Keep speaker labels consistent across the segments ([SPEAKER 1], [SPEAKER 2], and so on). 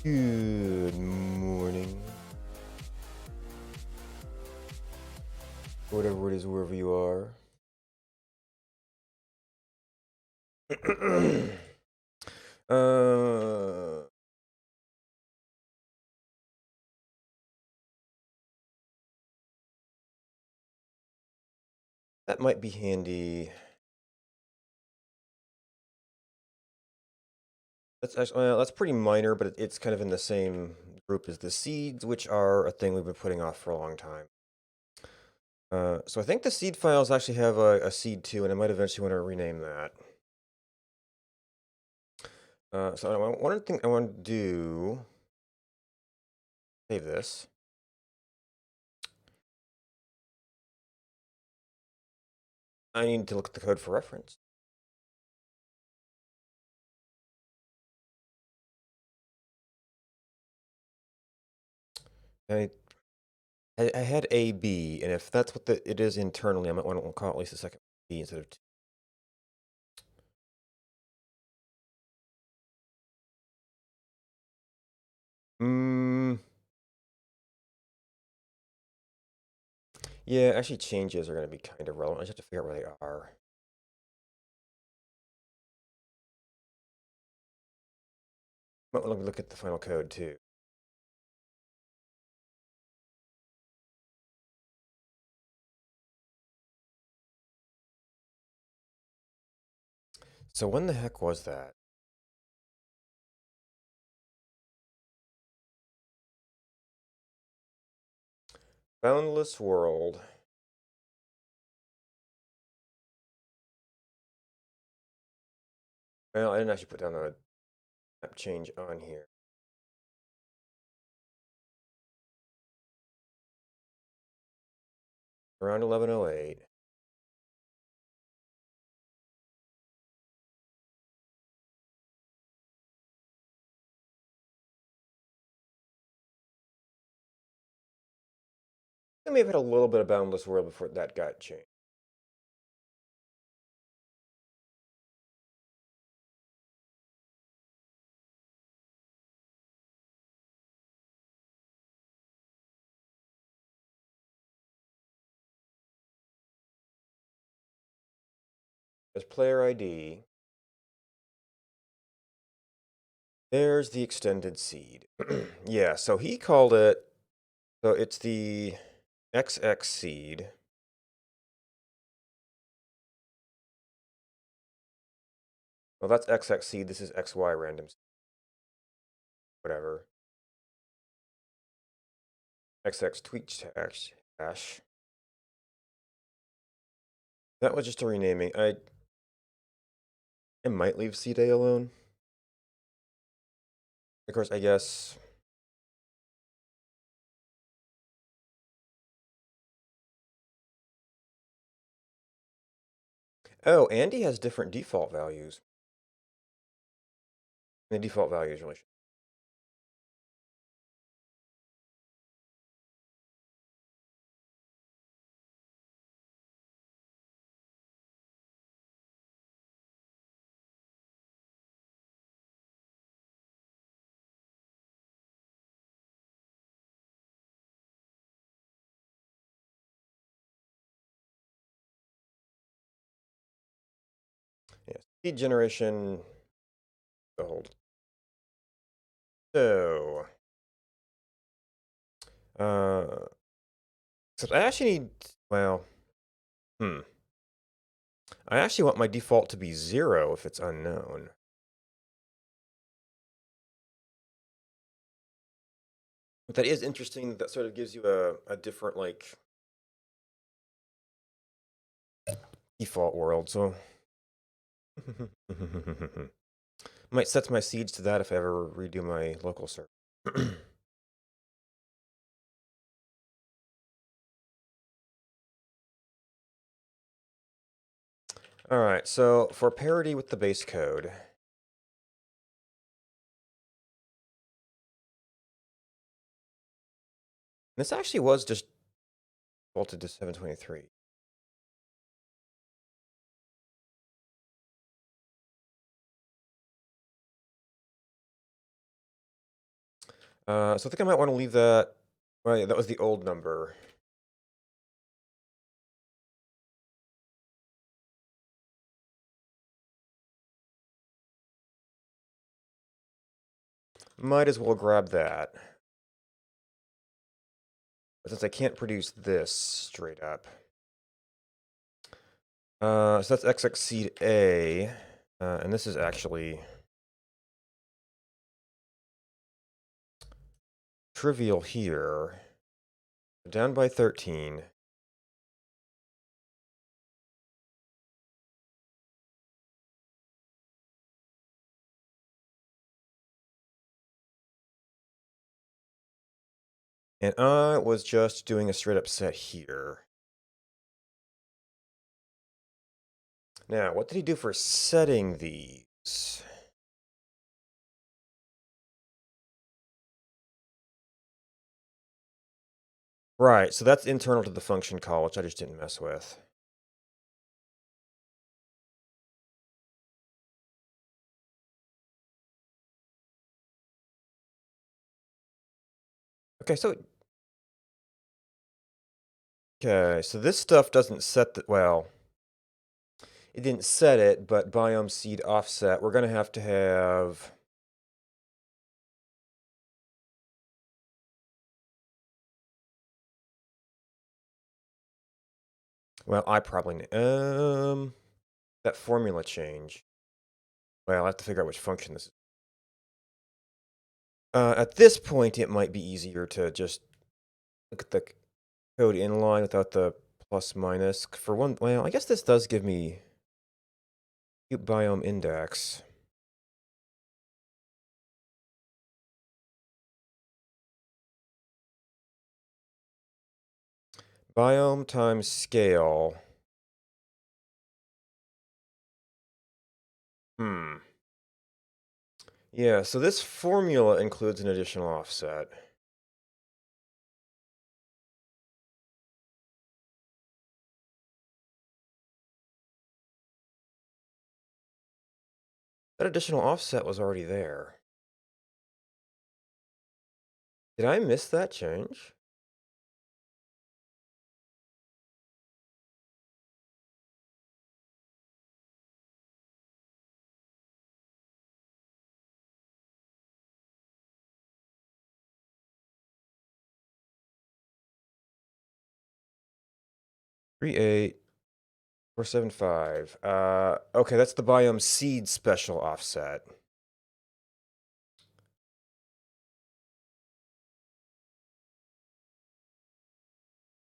[SPEAKER 1] Good morning. Whatever it is, wherever you are. uh, that might be handy. That's actually, well, that's pretty minor, but it's kind of in the same group as the seeds, which are a thing we've been putting off for a long time. So I think the seed files actually have a seed too, and I might eventually want to rename that. So one thing I want to do, save this. I need to look at the code for reference. I had AB, and if that's what it is internally, I might want to call it at least a second B instead of two. Yeah, actually changes are going to be kind of relevant. I just have to figure out where they are. Might want to look at the final code too. So when the heck was that? Boundless World. Well, I didn't actually put down the map change on here. Around 1108. I may have had a little bit of Boundless World before that got changed. As player ID, there's the extended seed. Yeah, so he called it, so it's the XX seed. Well, that's XX seed. This is XY random. Whatever. XX tweet hash. That was just a renaming. I might leave C-Day alone. Of course, I guess. Oh, Andy has different default values. The default value is really. Yeah, seed generation. Hold. So, uh, except I actually need. Well, I actually want my default to be 0 if it's unknown. But that is interesting. That sort of gives you a different like default world. So. Might set my seeds to that if I ever redo my local server. All right, so for parity with the base code, this actually was just bolted to 723. So I think I might want to leave that. Well, yeah, that was the old number. Might as well grab that. But since I can't produce this straight up. So that's XX seed A. And this is actually trivial here. Down by 13. And I was just doing a straight up set here. Now, what did he do for setting these? Right, so that's internal to the function call, which I just didn't mess with. Okay, so this stuff doesn't set the, well, it didn't set it, but biome seed offset, we're going to have, well, I probably, that formula change. Well, I have to figure out which function this is. At this point, it might be easier to just look at the code inline without the plus minus. For one, well, I guess this does give me biome index. Biome times scale. Yeah, so this formula includes an additional offset. That additional offset was already there. Did I miss that change? Three eight 475. Okay, that's the biome seed special offset.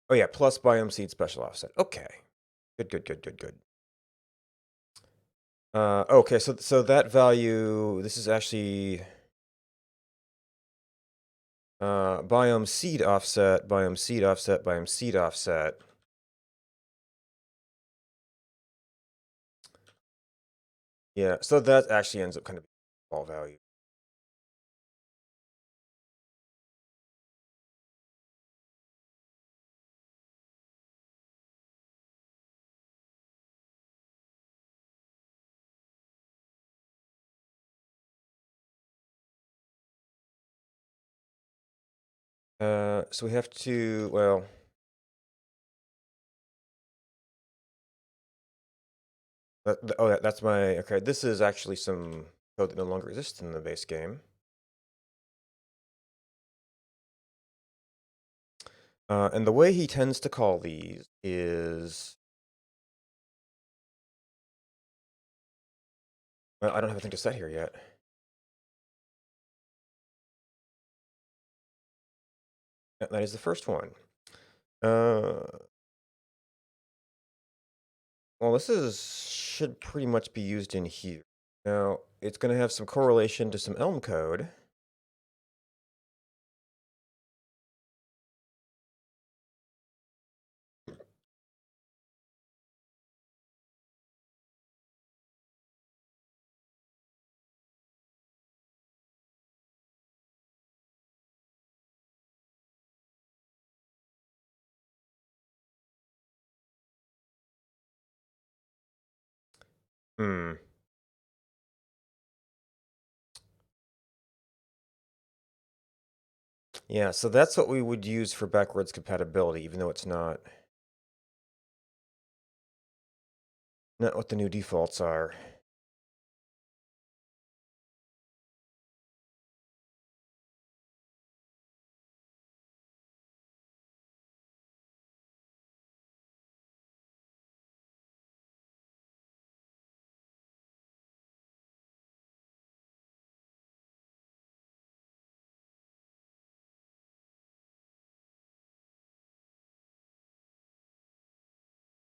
[SPEAKER 1] Oh yeah, plus biome seed special offset. Okay. Good. Okay, so that value, this is actually biome seed offset, biome seed offset, biome seed offset. Yeah, so that actually ends up kind of all value. So we have to, well, that's my, okay, this is actually some code that no longer exists in the base game. And the way he tends to call these is, well, I don't have anything to set here yet. That is the first one. Well, should pretty much be used in here. Now, it's going to have some correlation to some Elm code. Hmm. Yeah, so that's what we would use for backwards compatibility, even though it's not what the new defaults are.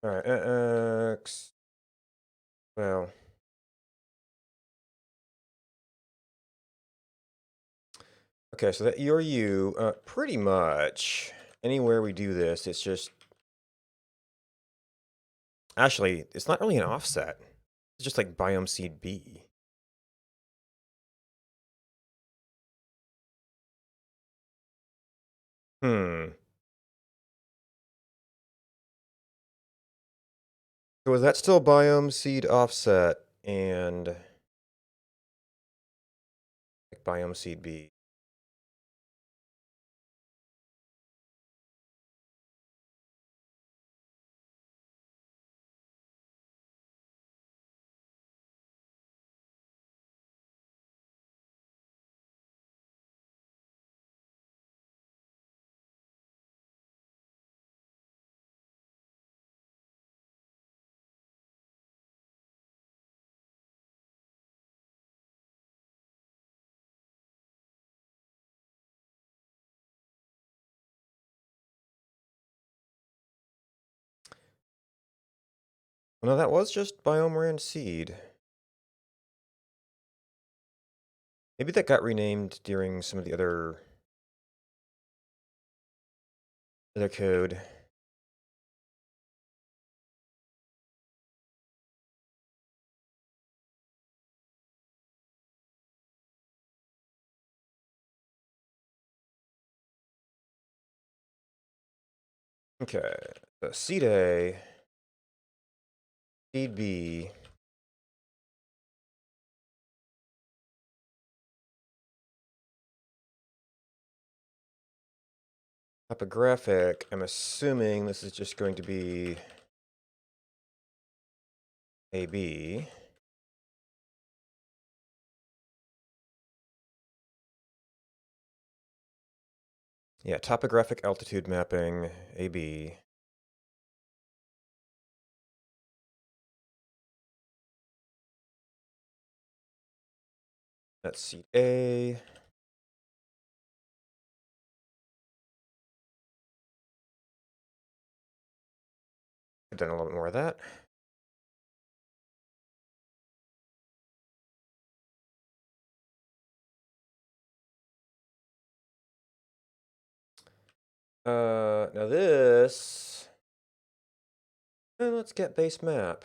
[SPEAKER 1] All right, X. Well, okay, so that your U, pretty much anywhere we do this, it's just actually it's not really an offset. It's just like biome seed B. Hmm. So is that still biome seed offset and like biome seed B? No, that was just biome ran seed. Maybe that got renamed during some of the other code. Okay, so seed A, seed B. Topographic, I'm assuming this is just going to be AB. Yeah, topographic altitude mapping, AB. That's seed A. I've done a little bit more of that. Now this, let's get base map.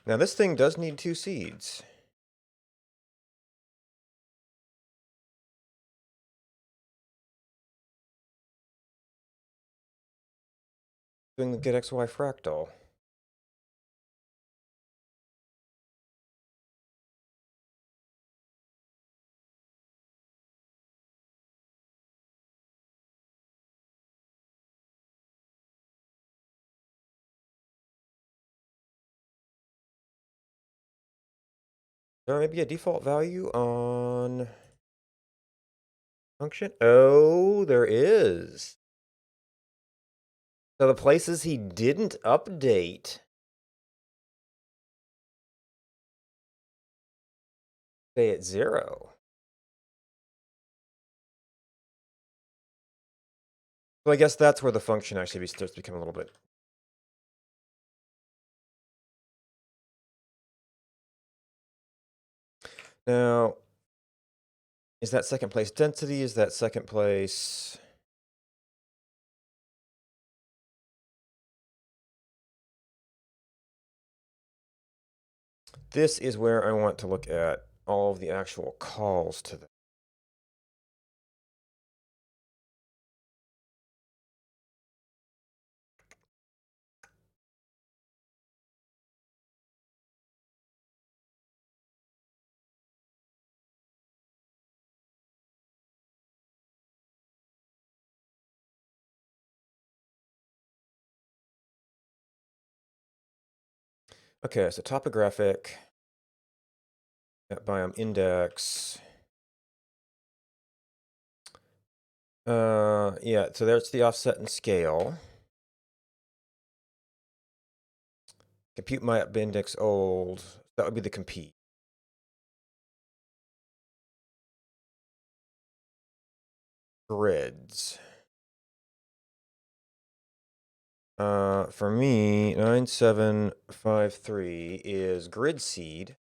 [SPEAKER 1] Now this thing does need 2 seeds. Doing the get XY fractal. There may be a default value on function. Oh, there is. So the places he didn't update stay at 0. So I guess that's where the function actually starts to become a little bit. Now, is that second place density? Is that second place? This is where I want to look at all of the actual calls to them. Okay, so topographic, biome index. Yeah, so there's the offset and scale. Compute my index old. That would be the compete. Grids. For me, 9753 is grid seed.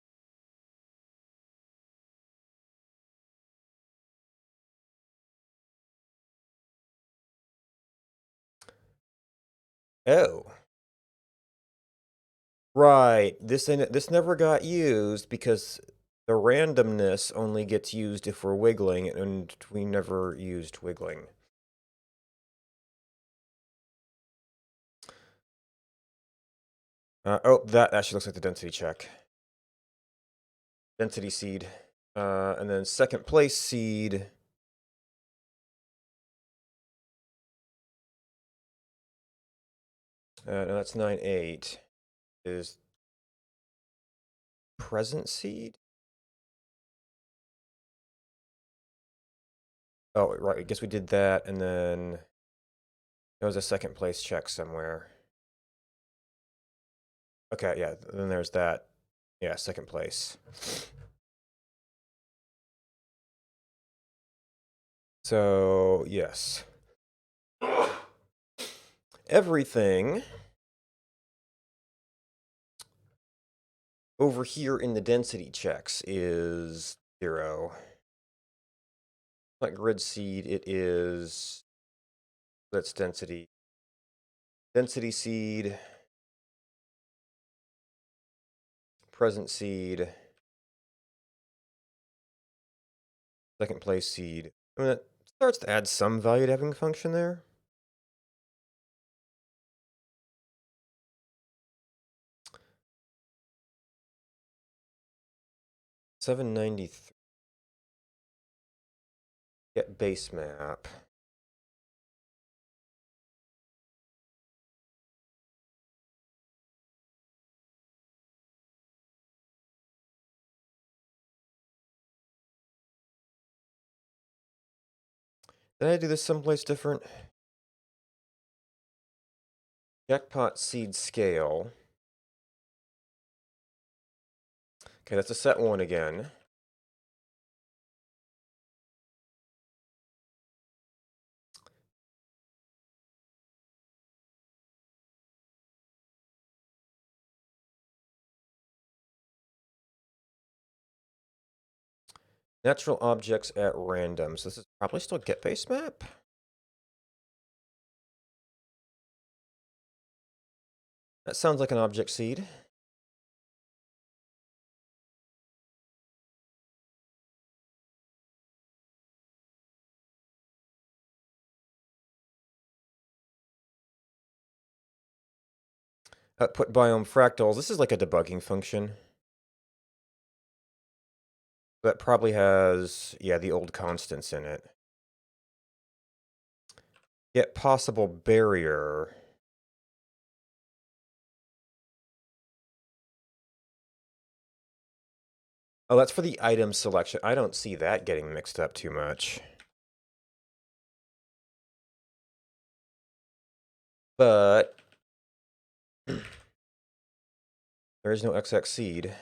[SPEAKER 1] Oh. Right. This never got used because the randomness only gets used if we're wiggling, and we never used wiggling. Oh, that actually looks like the density check. Density seed. And then second place seed. No, that's 9-8. Is present seed? Oh, right. I guess we did that, and then there was a second place check somewhere. Okay, yeah. Then there's that. Yeah, second place. So, yes. Everything over here in the density checks is 0. Not grid seed, it is, that's density. Density seed, present seed, second place seed. I mean, that starts to add some value to having a function there. $793. Get base map. Did I do this someplace different? Jackpot seed scale. Okay, that's a set 1 again. Natural objects at random. So this is probably still get base map. That sounds like an object seed. Output biome fractals. This is like a debugging function. That probably has, yeah, the old constants in it. Get possible barrier. Oh, that's for the item selection. I don't see that getting mixed up too much. But there is no XX seed.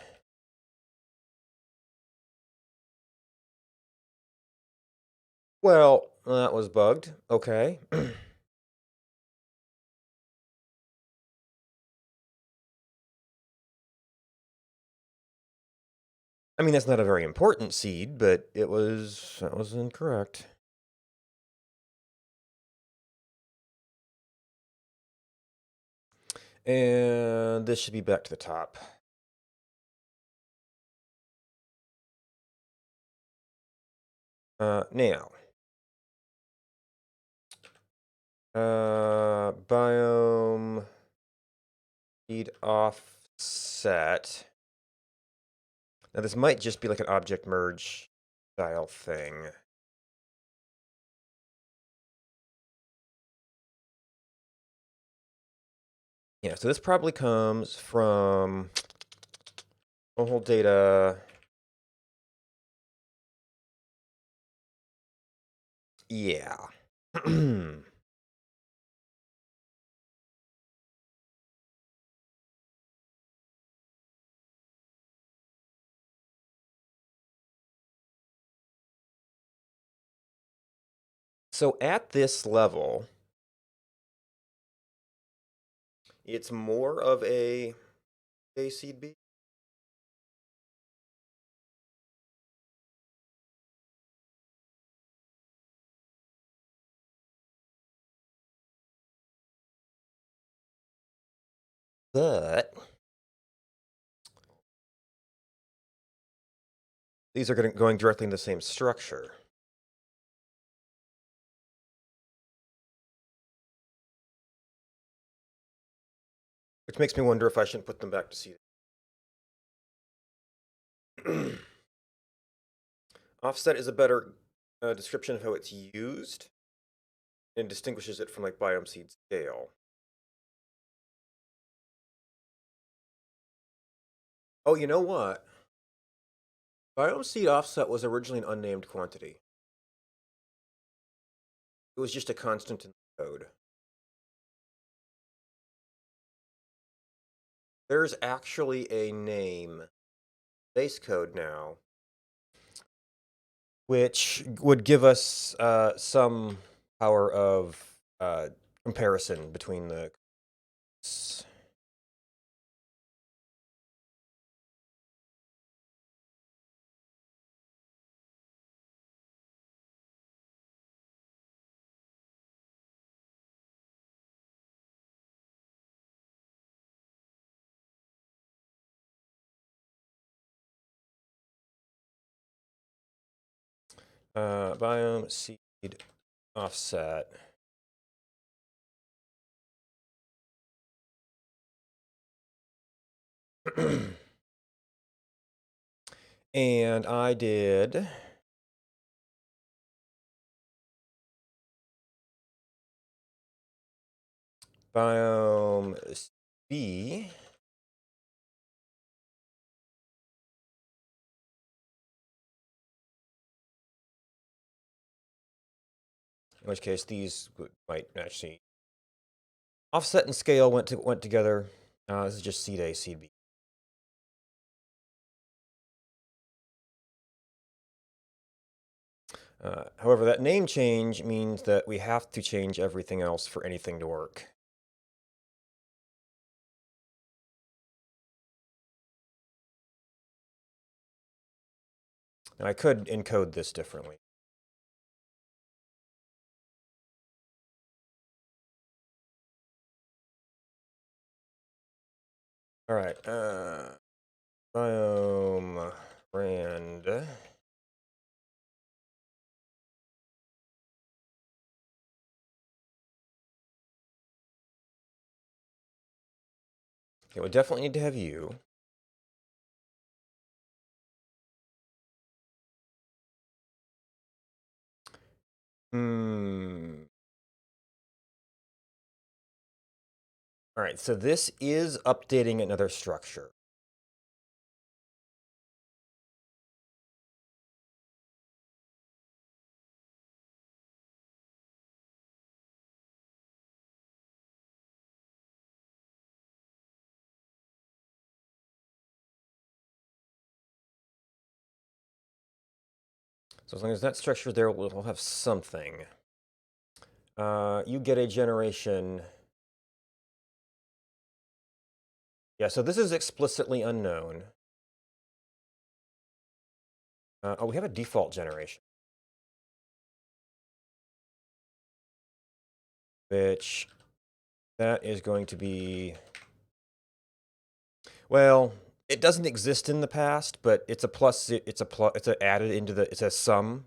[SPEAKER 1] Well, that was bugged. Okay. I mean, that's not a very important seed, but that was incorrect. And this should be back to the top. Now. Biome seed offset. Now this might just be like an object merge style thing. Yeah, so this probably comes from Whole data. Yeah. So at this level, it's more of a seed B. But these are going directly in the same structure. Which makes me wonder if I shouldn't put them back to seed. Offset is a better description of how it's used and distinguishes it from like biome seed scale. Oh, you know what? Biome seed offset was originally an unnamed quantity. It was just a constant in the code. There's actually a name base code now, which would give us some power of comparison between the. Biome seed offset. And I did biome B. In which case these might actually offset and scale went together. This is just seed A, seed B. However, that name change means that we have to change everything else for anything to work. Now, I could encode this differently. All right, biome rand. Okay, we definitely need to have you. All right, so this is updating another structure. So as long as that structure there, we'll have something. You get a generation. Yeah, so this is explicitly unknown. Oh, we have a default generation. Which, that is going to be, well, it doesn't exist in the past, but it's a plus, it's added into the, it's a sum.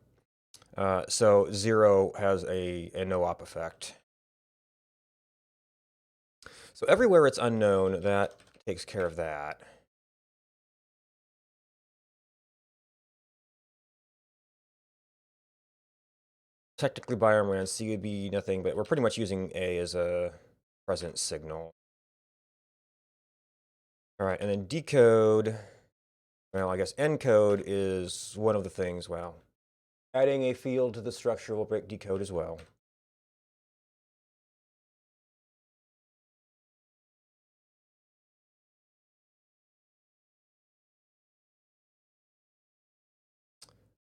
[SPEAKER 1] So 0 has a no-op effect. So everywhere it's unknown, that takes care of that. Technically biome rand C would be nothing, but we're pretty much using A as a present signal. All right, and then decode. Well, I guess encode is one of the things. Well, adding a field to the structure will break decode as well.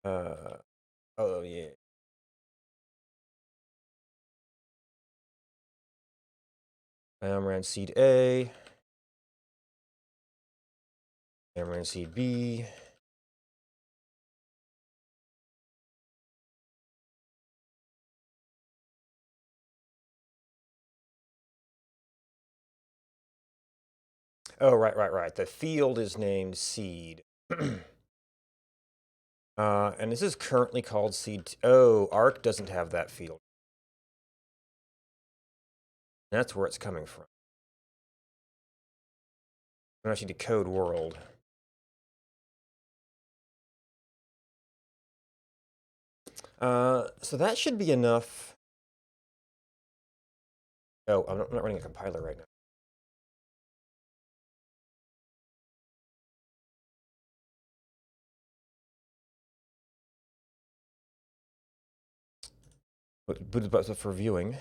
[SPEAKER 1] Oh yeah. Ran seed A. Ran seed B. Oh, right. The field is named seed. And this is currently called seed. Oh, Arc doesn't have that field. That's where it's coming from. I'm actually decode world. So that should be enough. Oh, I'm not running a compiler right now. But for viewing.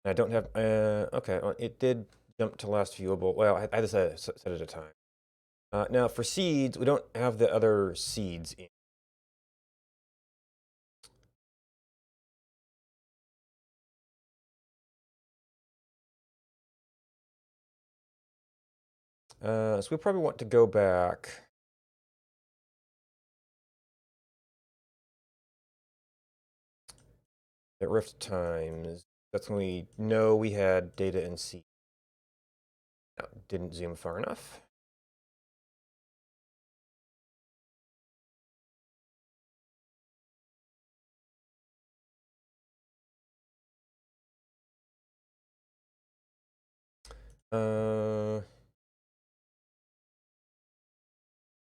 [SPEAKER 1] I don't have. Okay, well, it did jump to last viewable. Well, I just set it a time. Now for seeds, we don't have the other seeds in. So we probably want to go back. At Rift times. That's when we know we had data in seed. No, didn't zoom far enough.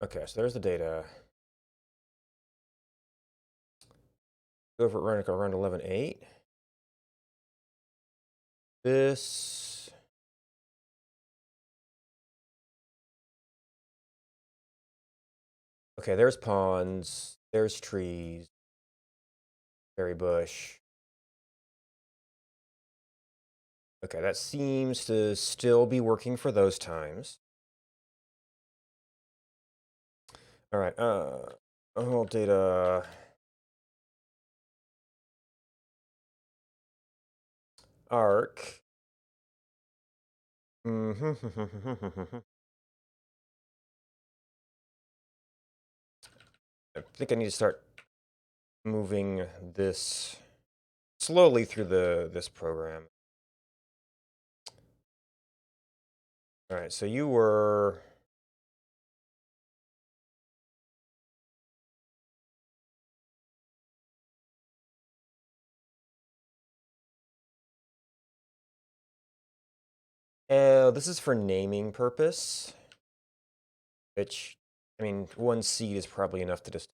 [SPEAKER 1] Okay, so there's the data. Go over around 11.8. This. Okay, there's ponds. There's trees. Berry bush. Okay, that seems to still be working for those times. All right, whole data. Arc. I think I need to start moving this slowly through this program. All right, so you were. This is for naming purpose, which, I mean, one seed is probably enough to just.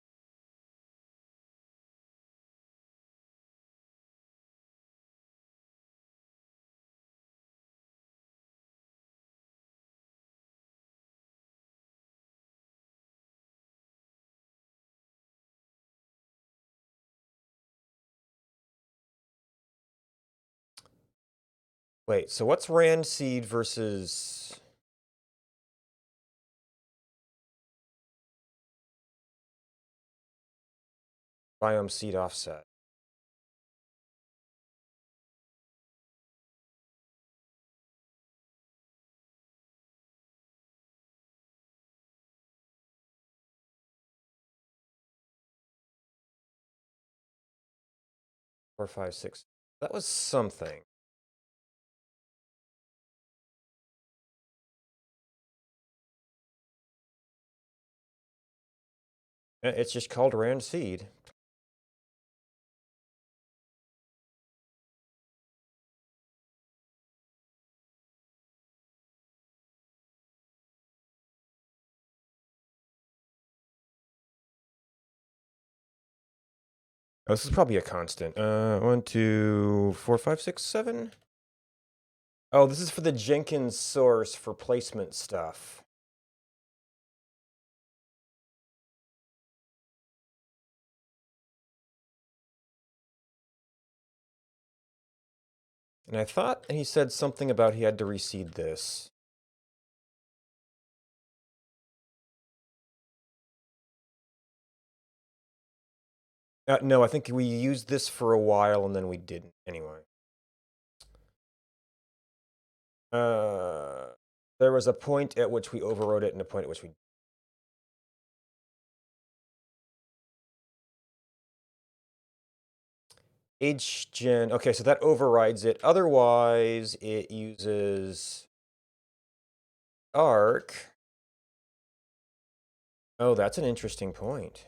[SPEAKER 1] Wait, so what's Rand seed versus. Biome seed offset? 4, 5, 6. That was something. It's just called Rand seed. Oh, this is probably a constant. 1, 2, 4, 5, 6, 7. Oh, this is for the Jenkins source for placement stuff. And I thought he said something about he had to reseed this. No, I think we used this for a while and then we didn't anyway. There was a point at which we overrode it and a point at which we... HGen, okay, so that overrides it. Otherwise, it uses arc. Oh, that's an interesting point.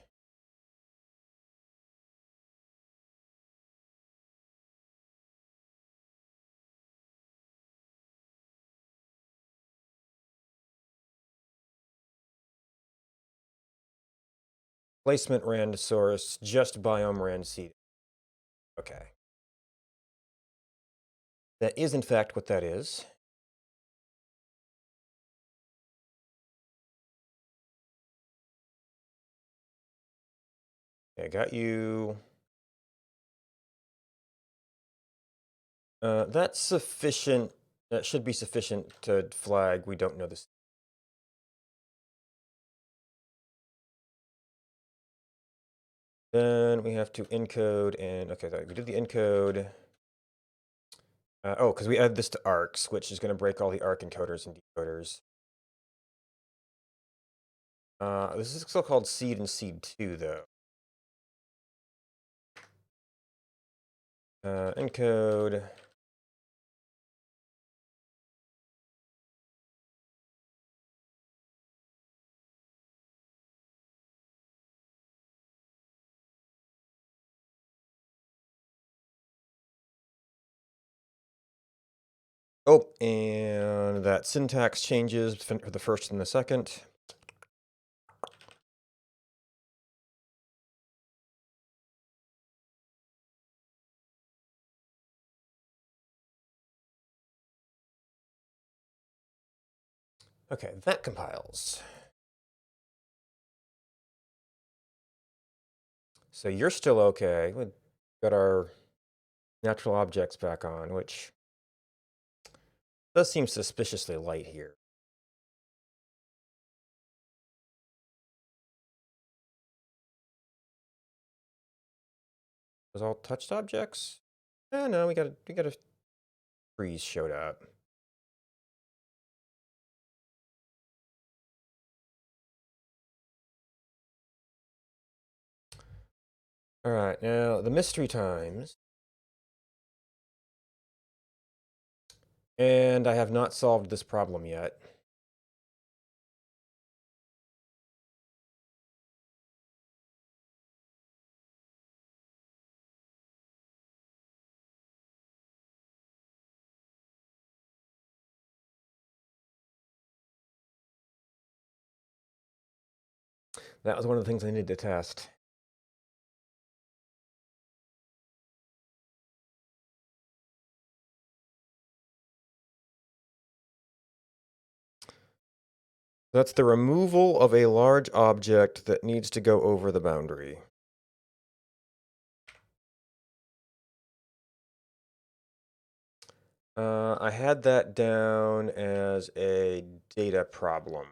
[SPEAKER 1] Placement rand source, just biome rand seed. Okay. That is, in fact, what that is. Okay, I got you. That's sufficient. That should be sufficient to flag. We don't know this. Then we have to encode and, okay, we did the encode. Oh, because we add this to arcs, which is going to break all the arc encoders and decoders. This is still called seed and seed 2, though. Encode. Oh, and that syntax changes for the first and the second. Okay, that compiles. So you're still okay. We got our natural objects back on, which does seem suspiciously light here. Was all touched objects? Oh no, we got a freeze showed up. All right, now the mystery times. And I have not solved this problem yet. That was one of the things I needed to test. That's the removal of a large object that needs to go over the boundary. I had that down as a data problem.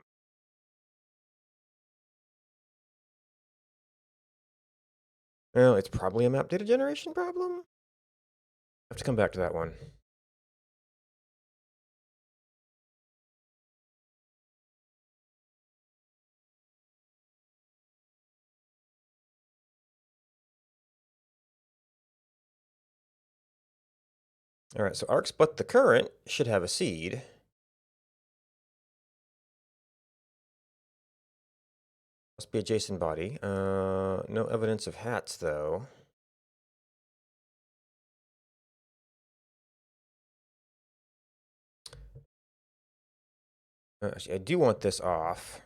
[SPEAKER 1] Well, it's probably a map data generation problem. I have to come back to that one. All right, so arcs but the current should have a seed. Must be a JSON body. No evidence of hats, though. Actually, I do want this off.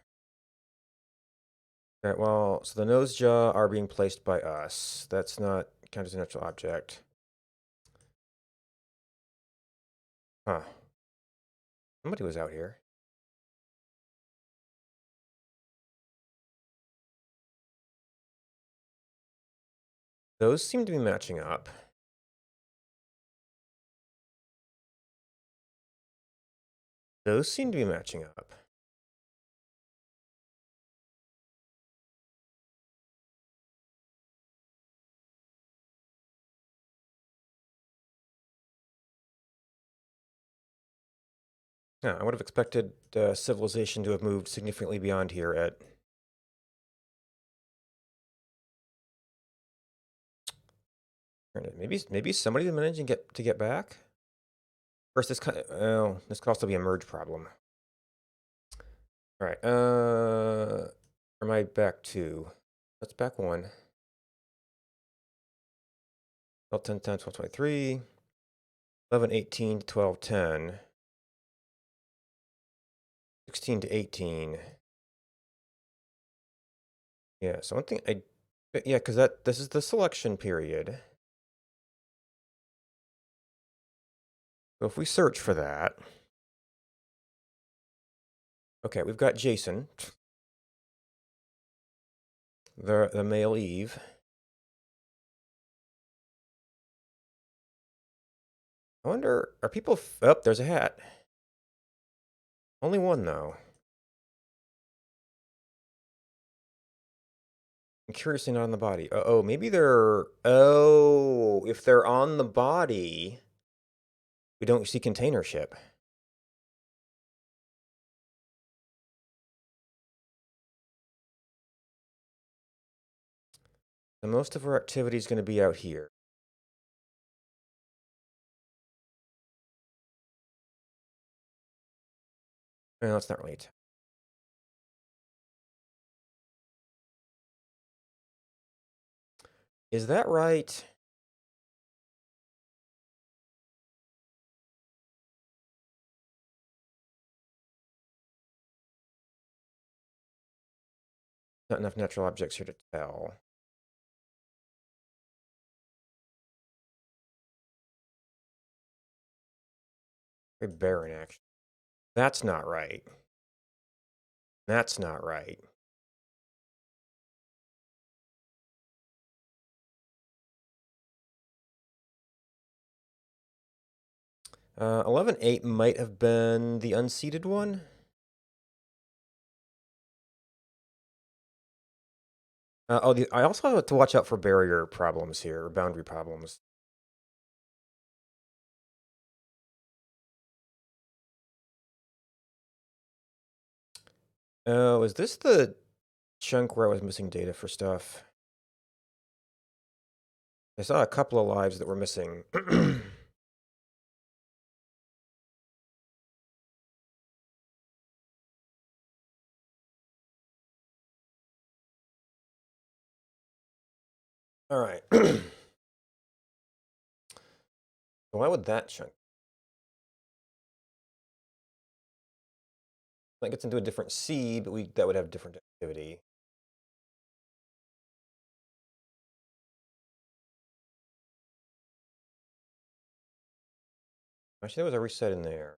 [SPEAKER 1] Alright, well, so the nose jaw are being placed by us. That's not counted as a natural object. Huh. Somebody was out here. Those seem to be matching up. Those seem to be matching up. Yeah, I would have expected civilization to have moved significantly beyond here at... Maybe somebody managed to get back? First, this could also be a merge problem. All right, am I back 2? That's back 1. 12, 10, 10, 12, 23, 11, 18, 12, 10, 16 to 18. Yeah, so one thing yeah, because this is the selection period. So if we search for that, okay, we've got Jason, the male Eve. I wonder, are people... Oh, there's a hat. Only one, though. And curiously not on the body. Oh, maybe they're... Oh, if they're on the body, we don't see container ship. And most of our activity is going to be out here. Well, it's not really... Is that right? Not enough natural objects here to tell. Very barren, actually. That's not right. That's not right. Uh, 11-8 might have been the unseated one. I also have to watch out for barrier problems here, or boundary problems. Oh, is this the chunk where I was missing data for stuff? I saw a couple of lives that were missing. All right. Why would that chunk? That gets into a different seed, but that would have different activity. Actually, there was a reset in there.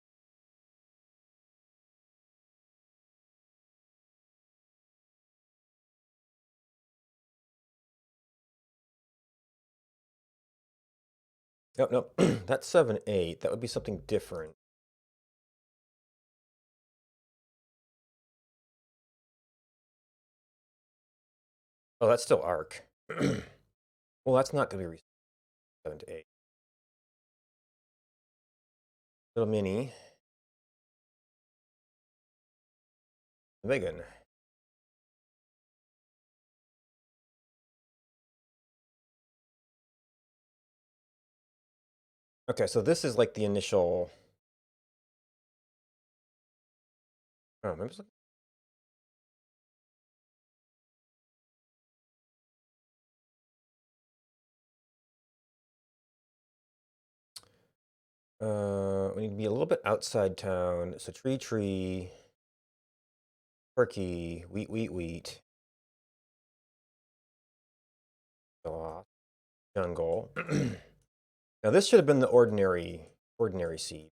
[SPEAKER 1] Nope, nope. That's 7-8. That would be something different. Oh, that's still arc. Well, that's not going to be 7 to 8. Little mini. Megan. Okay, so this is like the initial... Oh, maybe we need to be a little bit outside town. So tree, turkey, wheat. off. Jungle. Now this should have been the ordinary seed.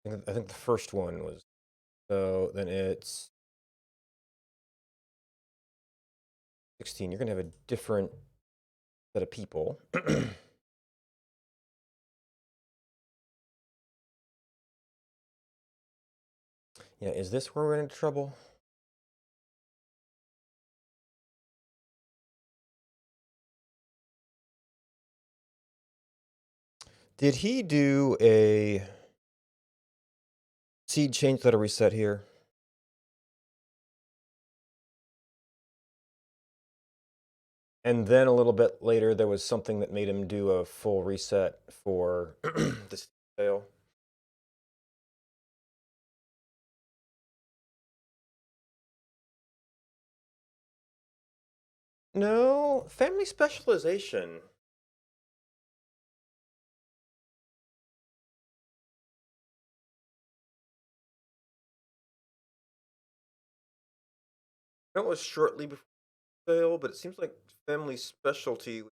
[SPEAKER 1] I think the first one was, so then it's 16. You're gonna have a different set of people. Yeah, is this where we're into trouble? Did he do a seed change that a reset here? And then a little bit later, there was something that made him do a full reset for this sale. No, family specialization. That was shortly before sale, but it seems like family specialty was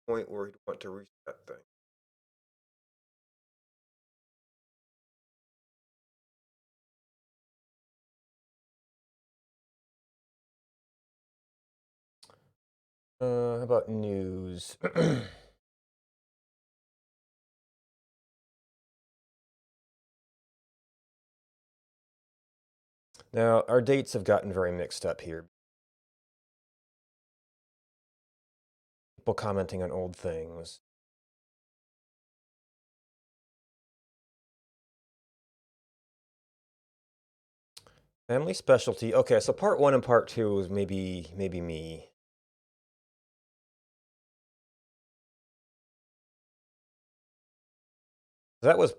[SPEAKER 1] the point where he'd want to reset things. How about news? Now, our dates have gotten very mixed up here. People commenting on old things. Family specialty. Okay, so part 1 and part 2 was maybe me. That was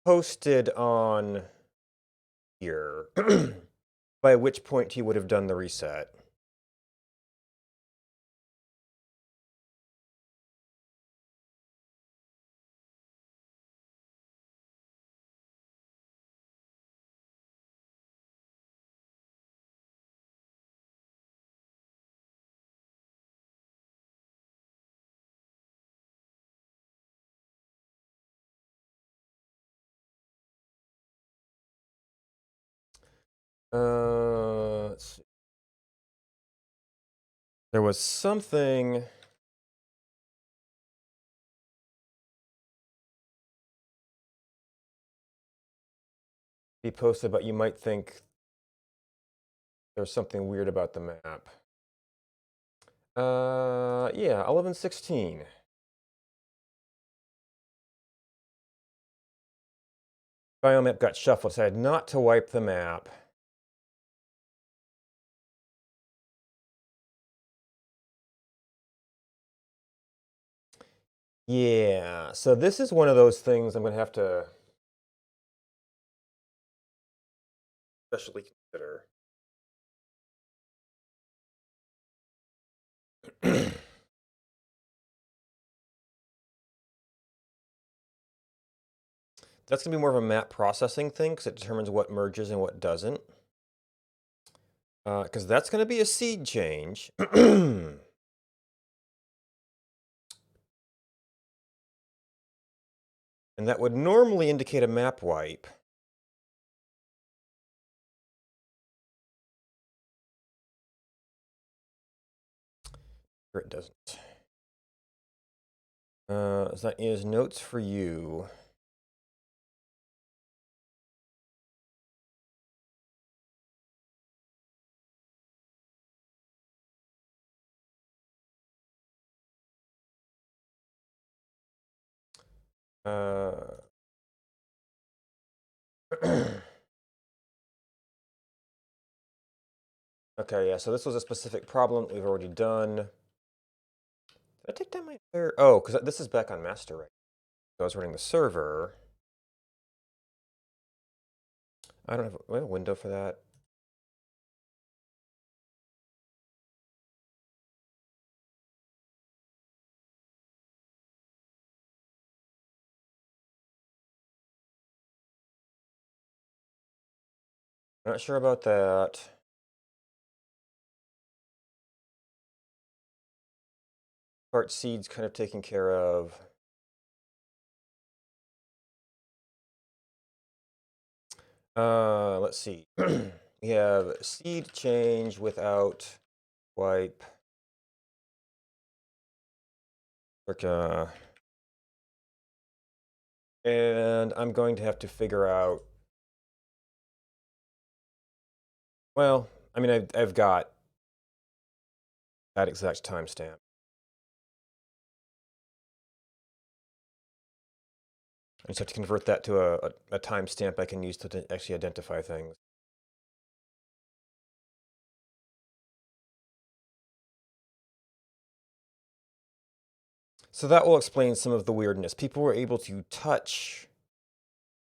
[SPEAKER 1] posted on here, by which point he would have done the reset. Let's see. There was something. He posted, but you might think there's something weird about the map. Yeah, 1116. Biomap got shuffled, so I had not to wipe the map. Yeah, so this is one of those things I'm going to have to especially consider. That's going to be more of a map processing thing because it determines what merges and what doesn't. Because that's going to be a seed change. And that would normally indicate a map wipe. Here it doesn't. That is notes for you. Okay, yeah, so this was a specific problem that we've already done. Did I take down my other? Oh, because this is back on master, right? So I was running the server. I don't have a window for that. Not sure about that. Part C's kind of taken care of. Let's see. We have seed change without wipe. Okay. And I'm going to have to figure out. Well, I mean, I've got that exact timestamp. I just have to convert that to a timestamp I can use to actually identify things. So that will explain some of the weirdness. People were able to touch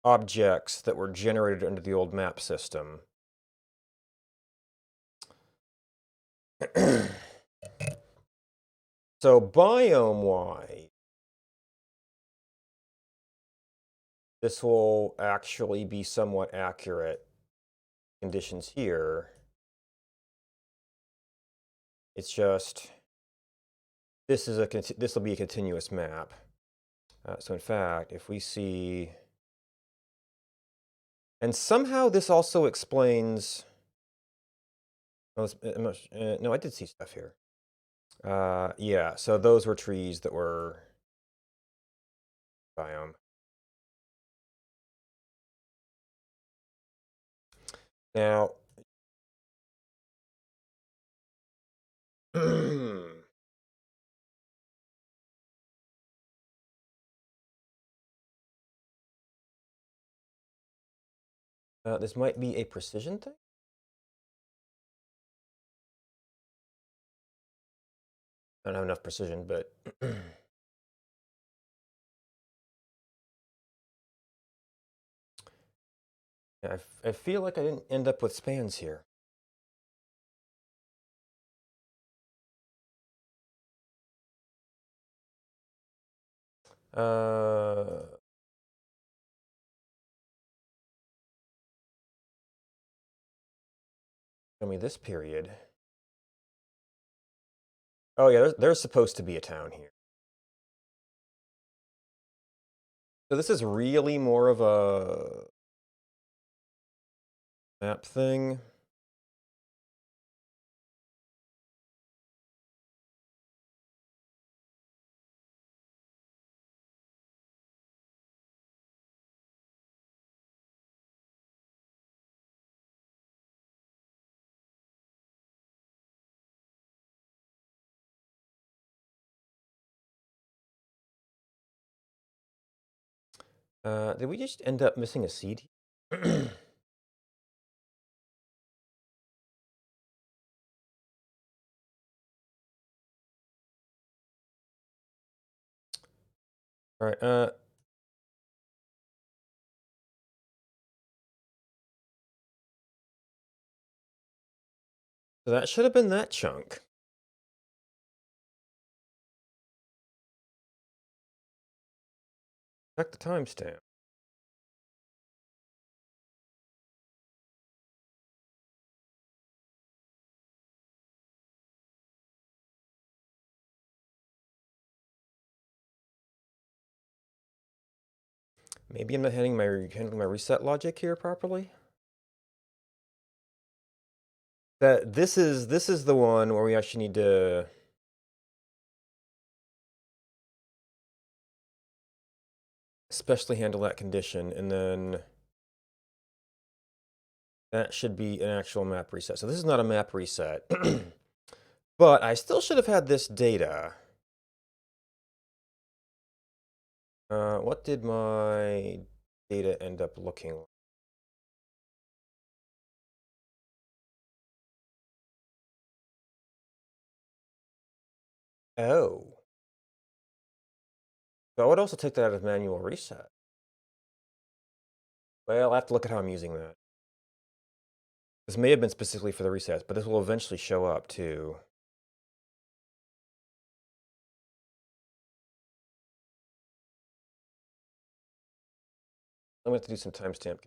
[SPEAKER 1] objects that were generated under the old map system. So biome-wise, this will actually be somewhat accurate. Conditions here. It's just this will be a continuous map. So in fact, if we see, and somehow this also explains. Oh, no, I did see stuff here. Yeah, so those were trees that were biome. Now, this might be a precision thing. I don't have enough precision, but I feel like I didn't end up with spans here. Show me this period. Oh yeah, there's supposed to be a town here. So this is really more of a map thing. Did we just end up missing a seed? All right. So that should have been that chunk. Check the timestamp. Maybe I'm not handling my reset logic here properly. That this is the one where we actually need to especially handle that condition, and then that should be an actual map reset. So this is not a map reset, but I still should have had this data. What did my data end up looking like? Oh. So I would also take that out of manual reset. Well, I have to look at how I'm using that. This may have been specifically for the resets, but this will eventually show up too. I'm going to have to do some timestamp.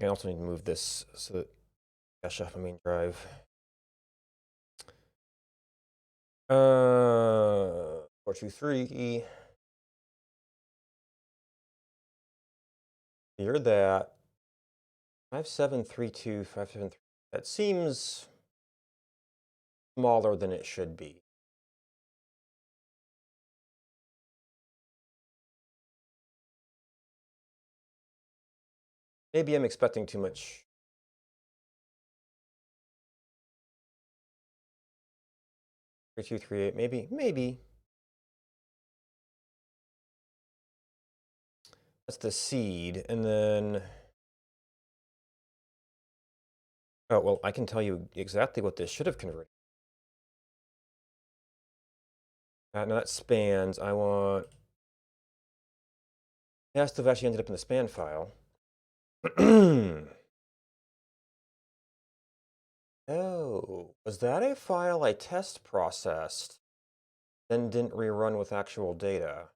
[SPEAKER 1] I also need to move this so that cache off my main drive. 423. Clear that. 5732, 573. That seems smaller than it should be. Maybe I'm expecting too much. 3238, maybe. That's the seed, and then, oh, well, I can tell you exactly what this should have converted. Now that spans, I want, it has to have actually ended up in the span file. Oh, was that a file I test processed, then didn't rerun with actual data?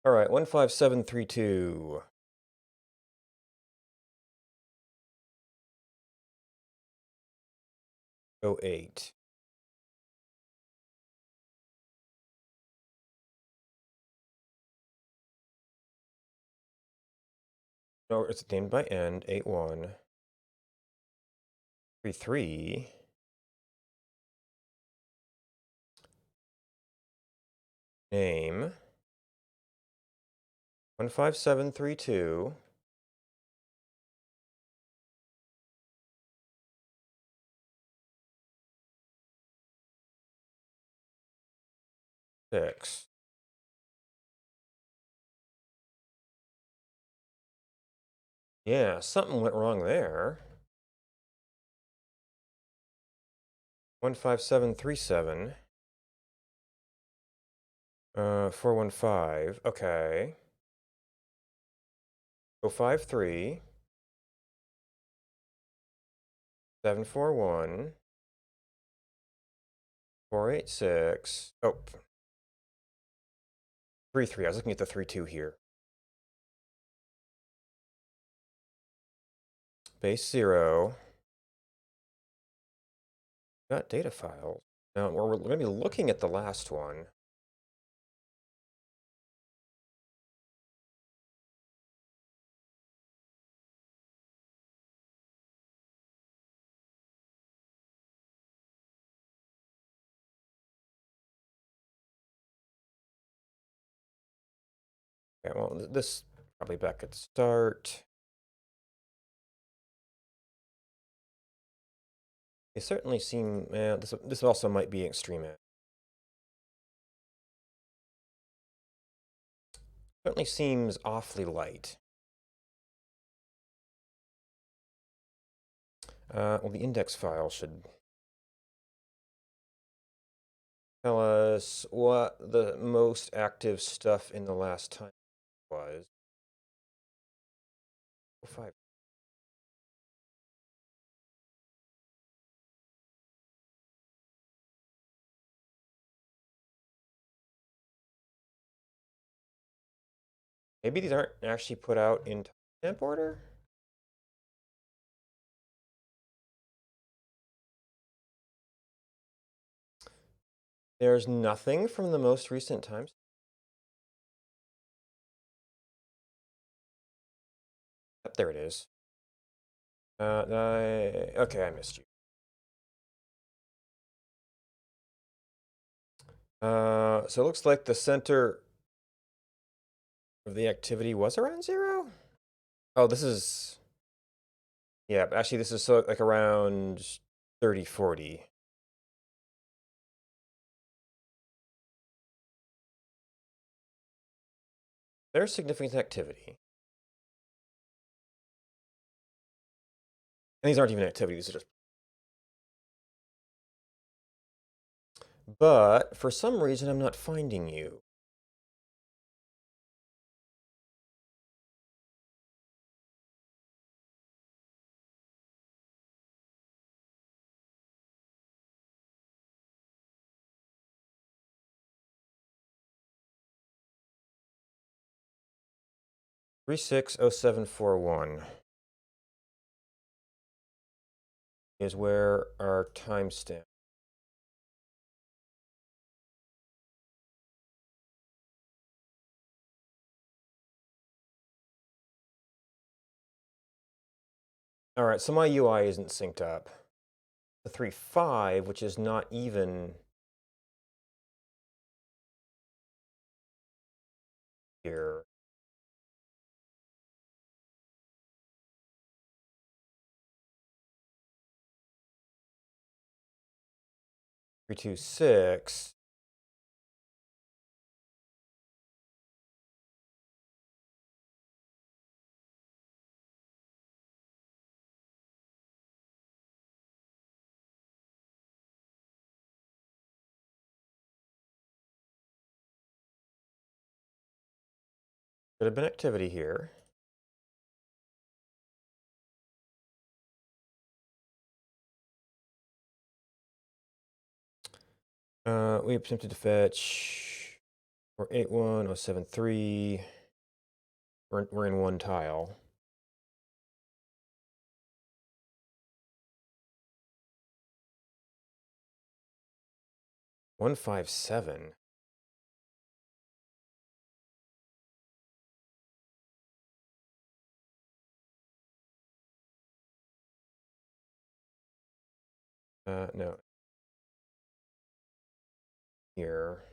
[SPEAKER 1] All right, 15732. 08. No, it's named by end, 8133. Name 15732. Six. Yeah, something went wrong there. 15737. 415. Okay. 053. 741. 486. Oh. 33. I was looking at the 32 here. Base 0. Got data files. Now we're going to be looking at the last one. Okay, well, this probably back at start. They certainly seem, this also might be extreme. Certainly seems awfully light. Well, the index file should tell us what the most active stuff in the last time was. 5. Maybe these aren't actually put out in timestamp order? There's nothing from the most recent times. Yep, there it is. Okay, I missed you. So it looks like the center of the activity was around 0. Oh, this is, yeah, but actually this is so like around 30, 40. There's significant activity. And these aren't even activities, these are just. But for some reason, I'm not finding you. 360741 is where our timestamp. All right, so my UI isn't synced up. The 3.5, which is not even here. Three, two, six. Could have been activity here. We attempted to fetch 481073. We're in one tile. One five seven. No. Here.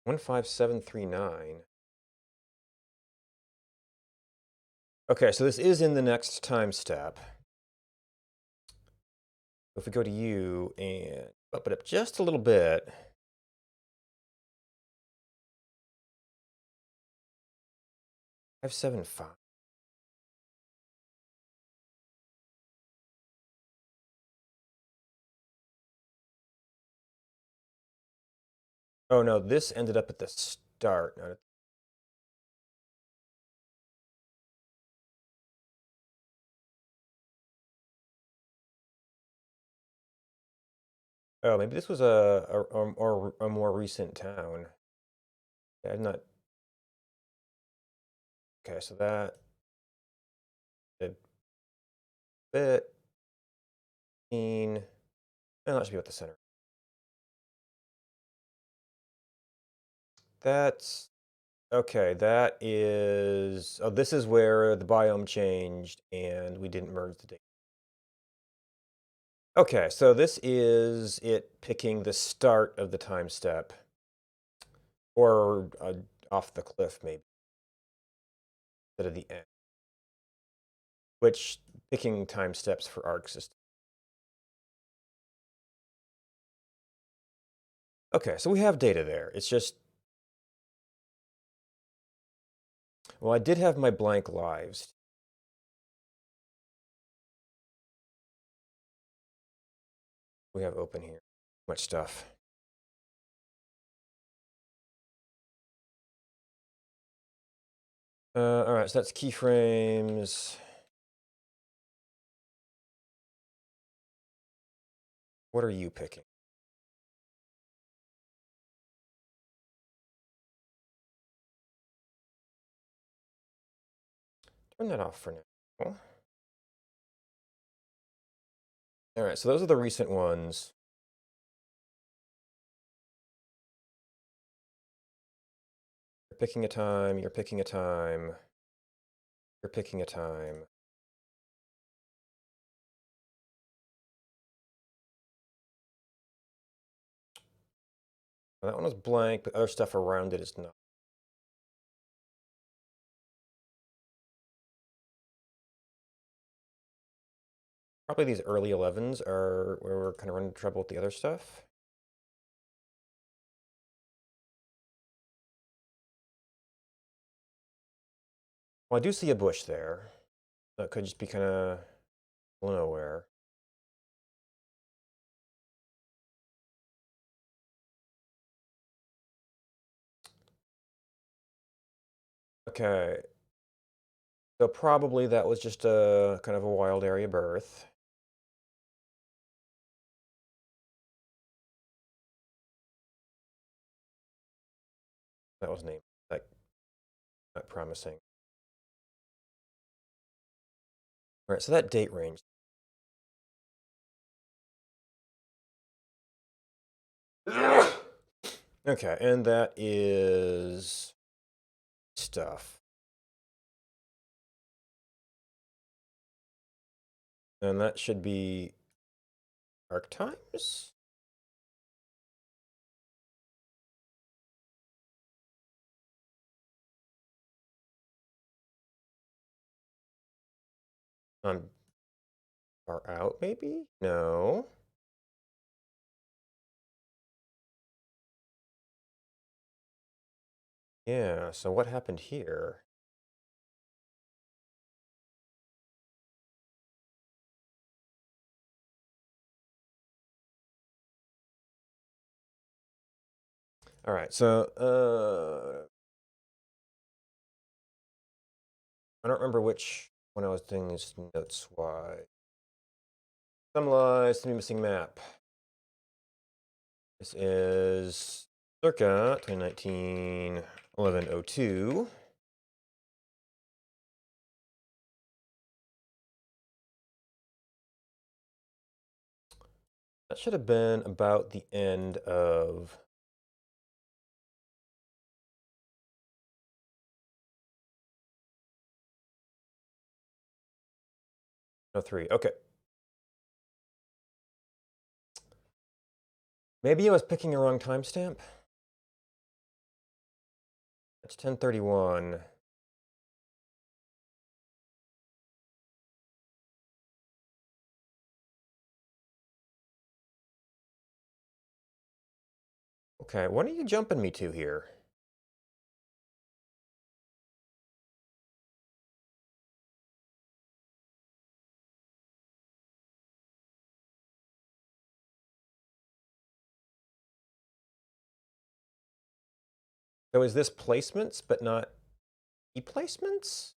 [SPEAKER 1] 15739. Okay, so this is in the next time step. If we go to U and up it up just a little bit. 575. Oh no, this ended up at the start. Not at Oh, maybe this was a more recent town. Yeah, I'm not. Okay, so that did bit. And that should be at the center. That's okay. That is. Oh, this is where the biome changed, and we didn't merge the data. Okay, so this is it picking the start of the time step, or off the cliff maybe, instead of the end. Which picking time steps for Arc System. Okay, so we have data there. It's just, well, I did have my blank lives. We have open here. Much stuff. All right, so that's keyframes. What are you picking? Turn that off for now. All right, so those are the recent ones. You're picking a time, you're picking a time, you're picking a time. Well, that one was blank, but other stuff around it is not. Probably these early 11s are where we're kind of running into trouble with the other stuff. Well, I do see a bush there. That could just be kind of nowhere. Okay. So probably that was just a kind of a wild area birth. That was named. That not promising. All right, so that date range. Okay, and that is stuff. And that should be archetypes? Far out, maybe? No. Yeah, so what happened here? All right, so I don't remember which one I was doing these notes wise. Some lies, some missing map. This is circa 2019 1102. That should have been about the end of no 03. Okay. Maybe I was picking a wrong timestamp. It's 1031. Okay, what are you jumping me to here? So is this placements but not e-placements?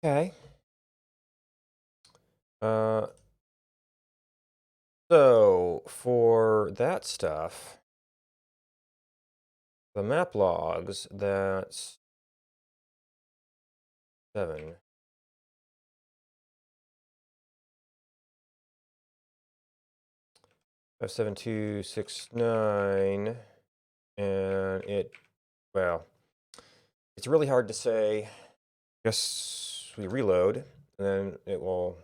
[SPEAKER 1] Okay. Uh, so for that stuff, the map logs, that's 7. F7269, and well, it's really hard to say. Guess we reload, and then it will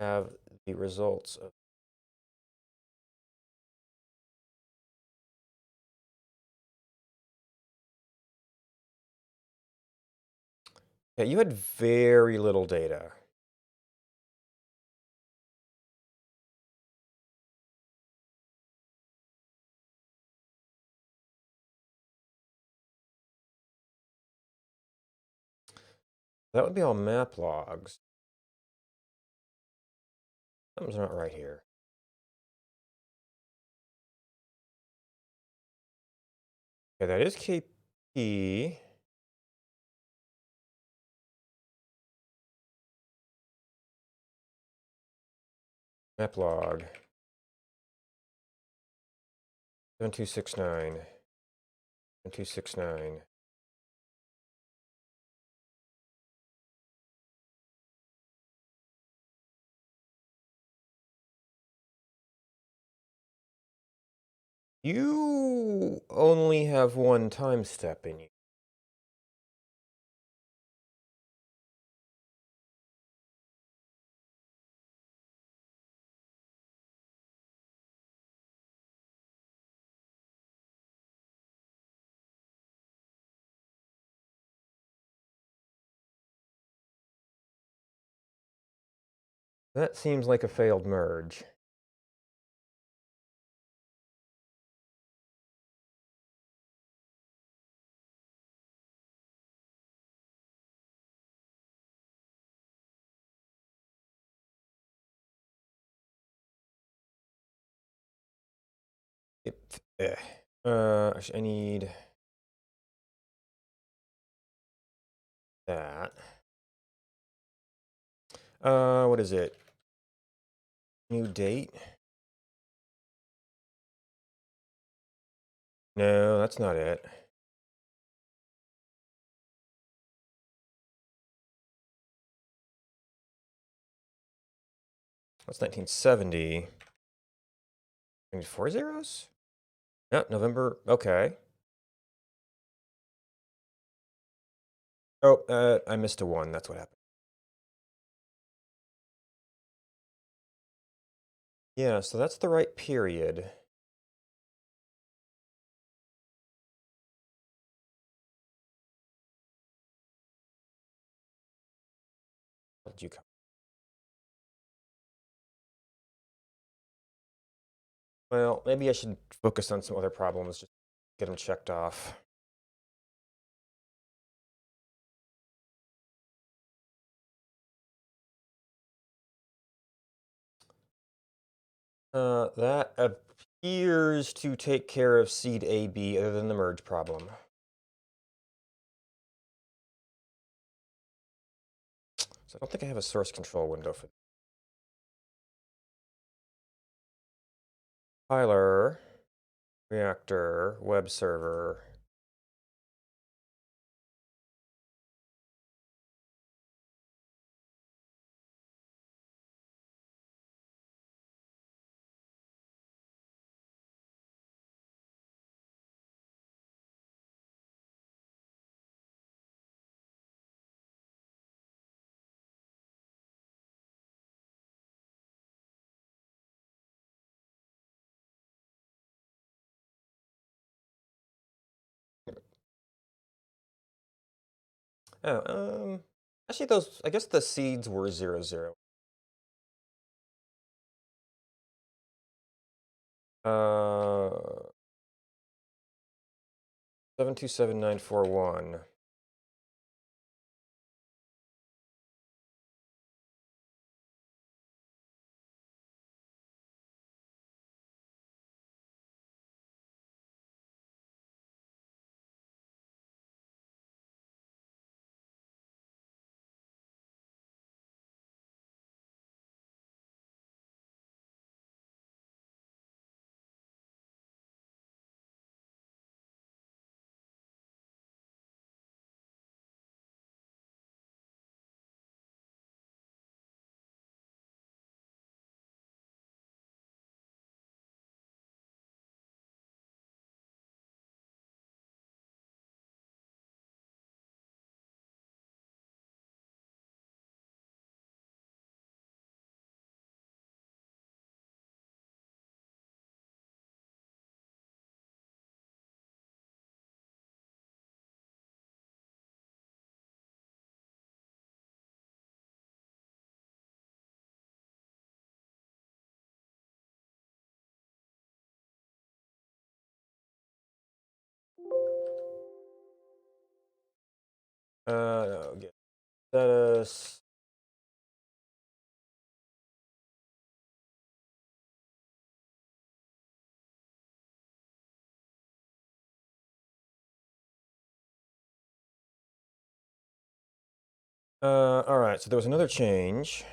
[SPEAKER 1] have the results of. Yeah, you had very little data. That would be all map logs. Something's not right here. Okay, that is KP. Map log. 7269. 7269. You only have one time step in you. That seems like a failed merge. Actually, I need that. What is it? New date? No, that's not it. That's 1970. I need 4 zeros? Yeah, November. Okay. Oh, I missed a 1. That's what happened. Yeah, so that's the right period. What did you come? Well, maybe I should focus on some other problems, just get them checked off. That appears to take care of seed AB other than the merge problem. So I don't think I have a source control window for compiler, reactor, web server. Oh, actually those, I guess the seeds were 00. Uh, 727941. No, get status. All right, so there was another change.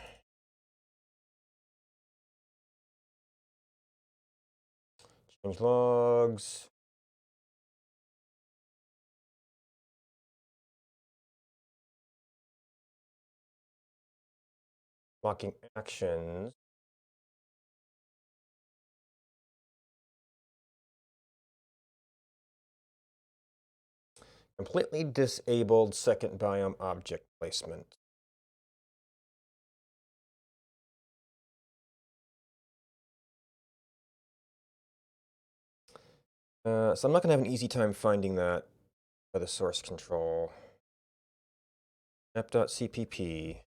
[SPEAKER 1] Change logs. Blocking actions. Completely disabled second biome object placement. So I'm not going to have an easy time finding that by the source control. Map.cpp.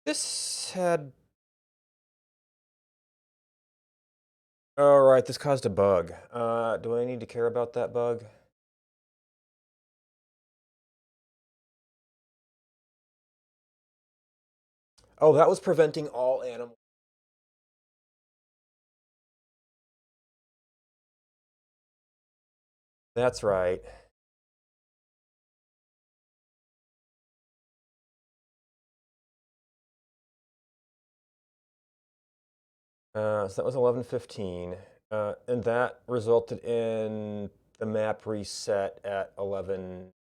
[SPEAKER 1] This had... All right, this caused a bug. Do I need to care about that bug? Oh, that was preventing all animals. That's right. So that was 11:15, and that resulted in the map reset at 11.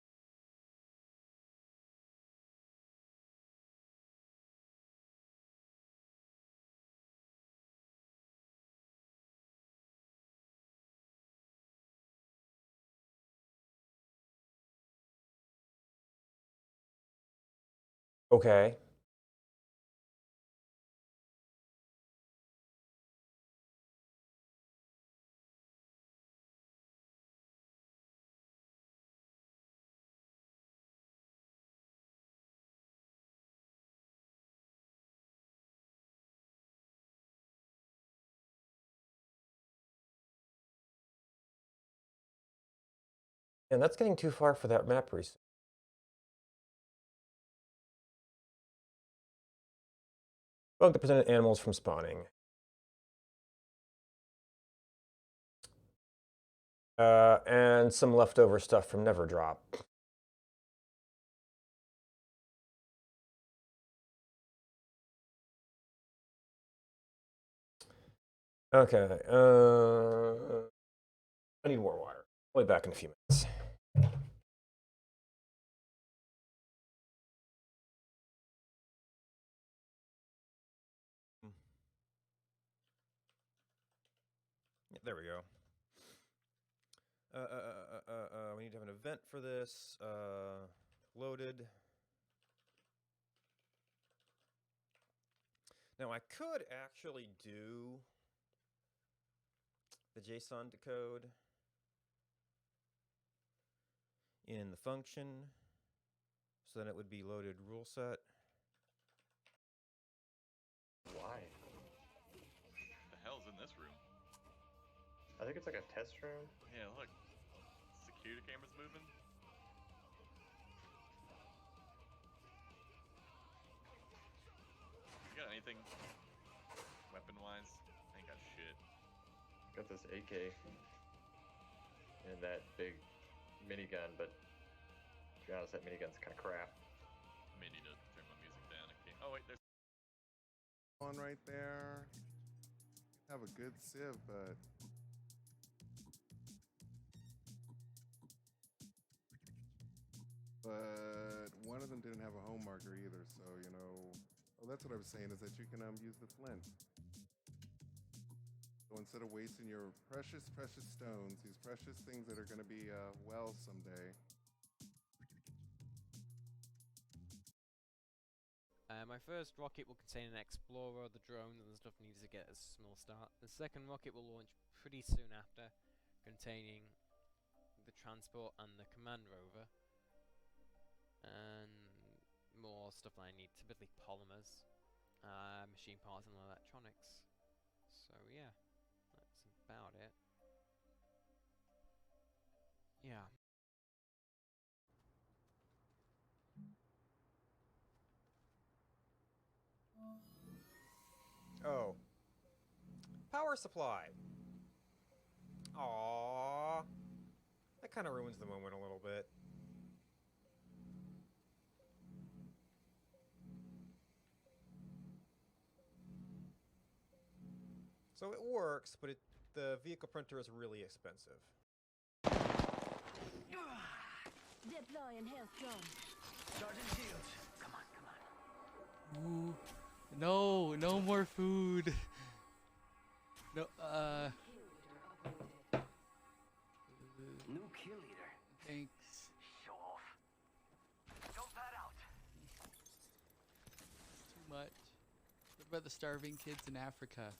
[SPEAKER 1] Okay. And that's getting too far for that map reset. Bug that prevented animals from spawning. And some leftover stuff from Neverdrop. Okay. I need more water. I'll be back in a few minutes. There we go. We need to have an event for this. Loaded. Now I could actually do the JSON decode in the function, so then it would be loaded rule set.
[SPEAKER 2] Why?
[SPEAKER 3] The hell's in this room?
[SPEAKER 2] I think it's like a test room.
[SPEAKER 3] Yeah, look. Security cameras moving. You got anything weapon-wise? I ain't got shit.
[SPEAKER 2] Got this AK and that big minigun, but to be honest, that minigun's kind of crap.
[SPEAKER 3] I may need to turn my music down again. Oh wait, there's
[SPEAKER 4] on right there. Have a good sieve, but one of them didn't have a home marker either. So that's what I was saying is that you can use the flint. So instead of wasting your precious stones, these precious things that are going to be wells someday.
[SPEAKER 5] My first rocket will contain an explorer, the drone, and the stuff needs to get a small start. The second rocket will launch pretty soon after, containing the transport and the command rover. And more stuff that I need, typically polymers, machine parts and electronics. So yeah, that's about it. Yeah.
[SPEAKER 1] Oh. Power supply. Aww. That kind of ruins the moment a little bit. So it works, but the vehicle printer is really expensive.
[SPEAKER 6] Deploying health drone.
[SPEAKER 7] Sergeant Shields, come on. Ooh, no more food. No,
[SPEAKER 8] New kill leader.
[SPEAKER 7] thanks.
[SPEAKER 8] Show off. Dump that out.
[SPEAKER 7] Too much. What about the starving kids in Africa?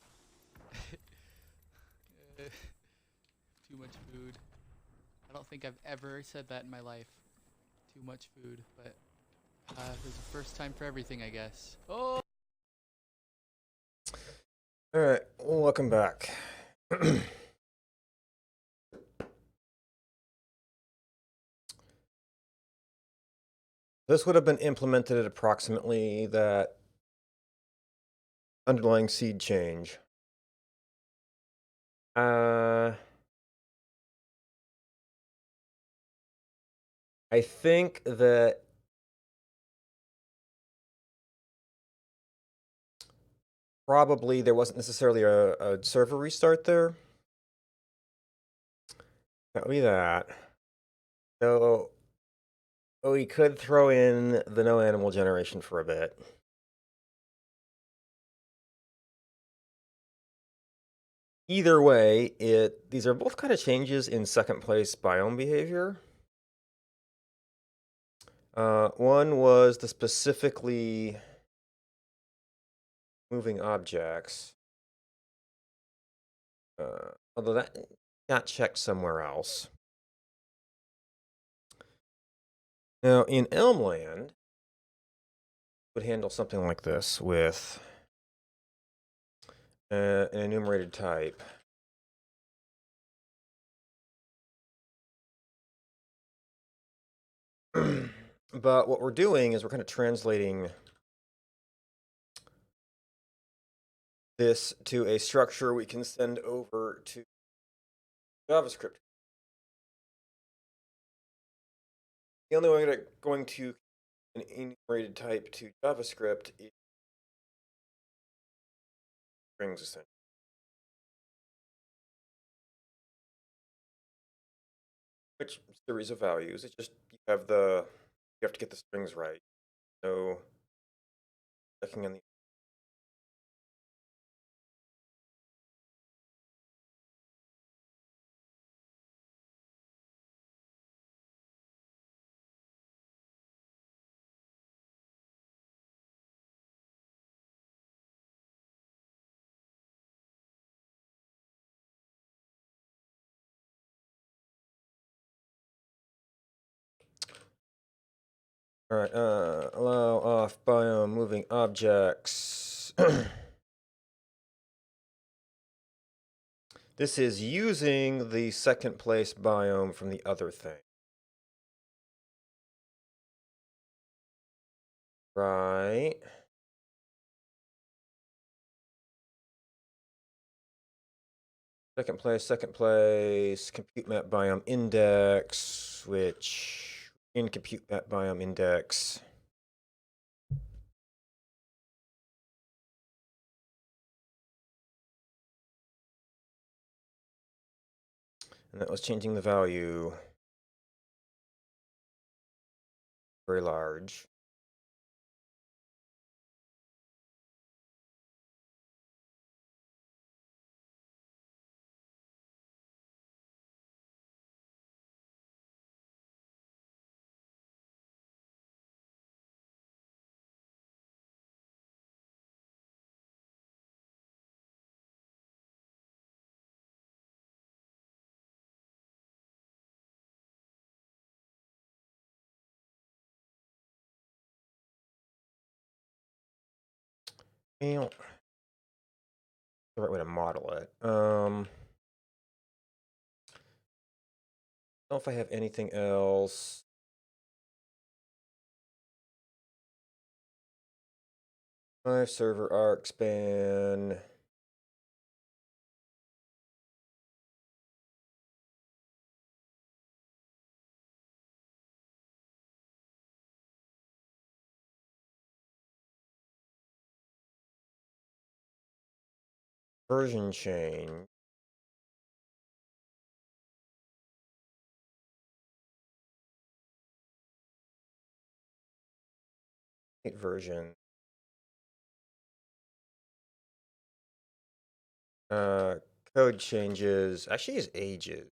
[SPEAKER 7] Too much food. I don't think I've ever said that in my life. Too much food, but there's a first time for everything, I guess. Oh!
[SPEAKER 1] Alright, welcome back. This would have been implemented at approximately that underlying seed change. I think that probably there wasn't necessarily a server restart there. That would be that. So we could throw in the no animal generation for a bit. Either way, these are both kind of changes in second place biome behavior. One was the specifically moving objects. Although that got checked somewhere else. Now, in Elmland, would handle something like this with an enumerated type. But what we're doing is we're kind of translating this to a structure we can send over to JavaScript. The only way we're going to an enumerated type to JavaScript is strings essentially. Which series of values? It's just you have to get the strings right. So checking on the all right, allow off biome moving objects. This is using the second place biome from the other thing. Right. Second place, compute map biome index, which in compute map biome index. And that was changing the value very large. Well, the right way to model it. I don't know if I have anything else. My server arc span. Version change. Version. Code changes. Actually, is ages.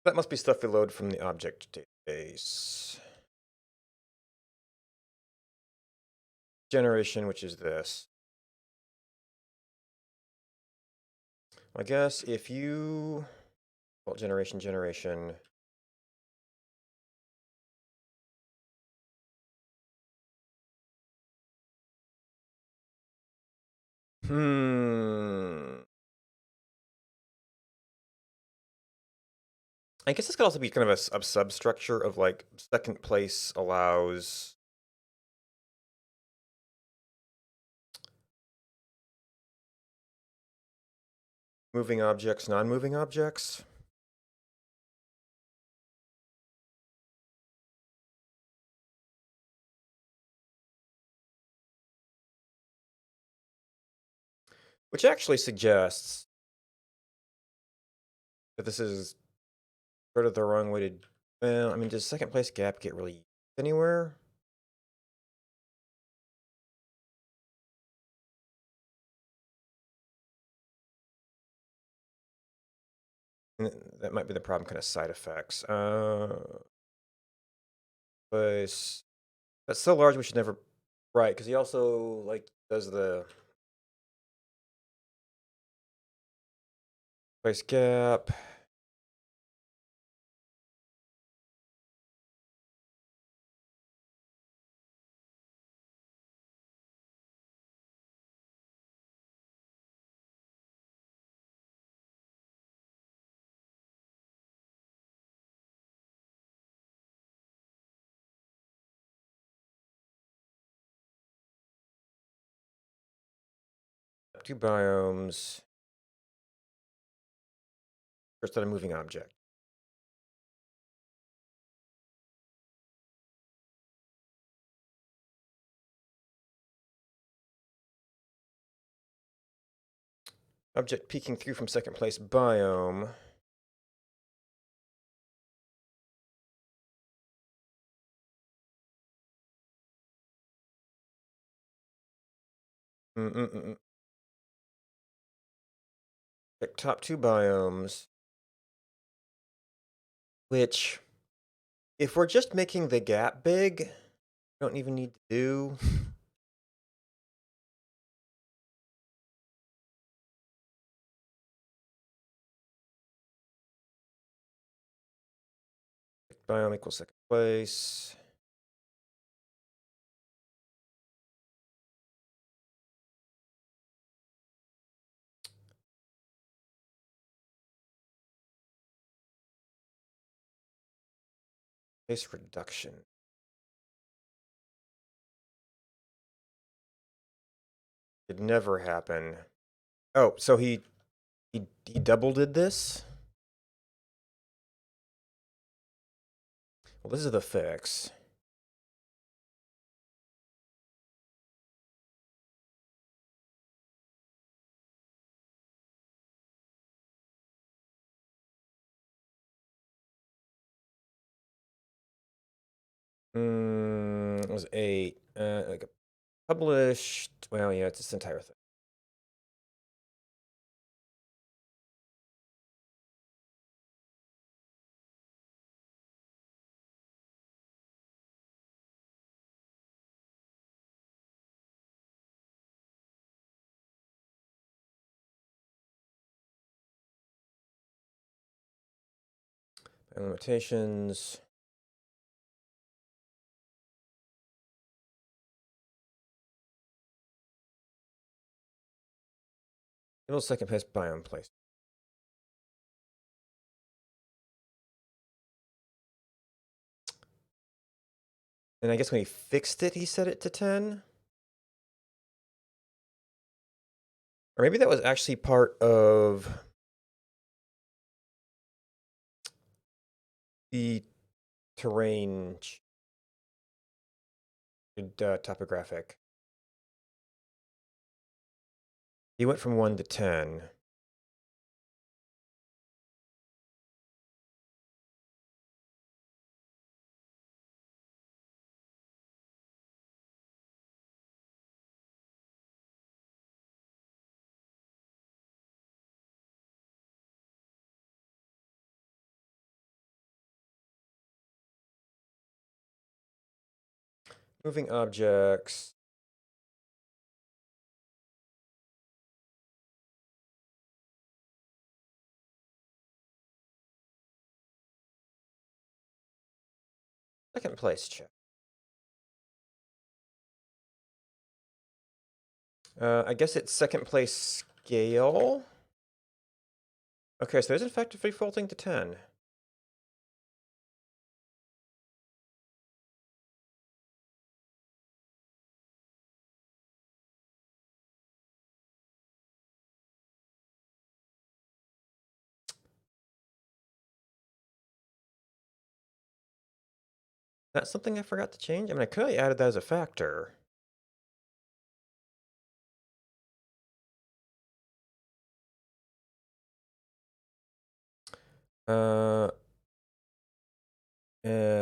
[SPEAKER 1] That must be stuff we load from the object database. Generation, which is this. I guess if you, well, generation. I guess this could also be kind of a substructure of like second place allows moving objects, non-moving objects. Which actually suggests that this is sort of the wrong way to. Well, I mean, does second place gap get really used anywhere? That might be the problem, kind of side effects. Place that's so large we should never. Right, because he also like does the place gap. Two biomes. First, a moving object. Object peeking through from second place biome. Pick top two biomes. Which, if we're just making the gap big, don't even need to do. Biome equals second place. Space reduction. It never happen. Oh, so he double did this? Well, this is the fix. It was 8. Like published. Well, yeah, it's this entire thing. And limitations. Middle second place biome place. And I guess when he fixed it, he set it to 10. Or maybe that was actually part of the terrain topographic. He went from 1 to 10. Moving objects. Second place check. I guess it's second place scale. Okay, so there's in fact a defaulting to 10. That's something I forgot to change? I mean, I could have added that as a factor. Uh,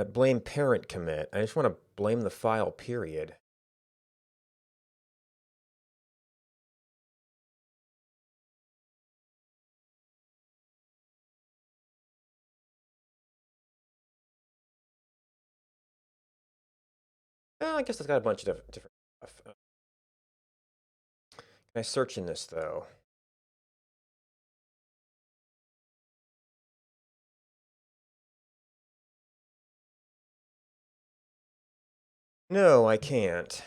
[SPEAKER 1] blame parent commit. I just want to blame the file, period. Well, I guess it's got a bunch of different stuff. Can I search in this, though? No, I can't.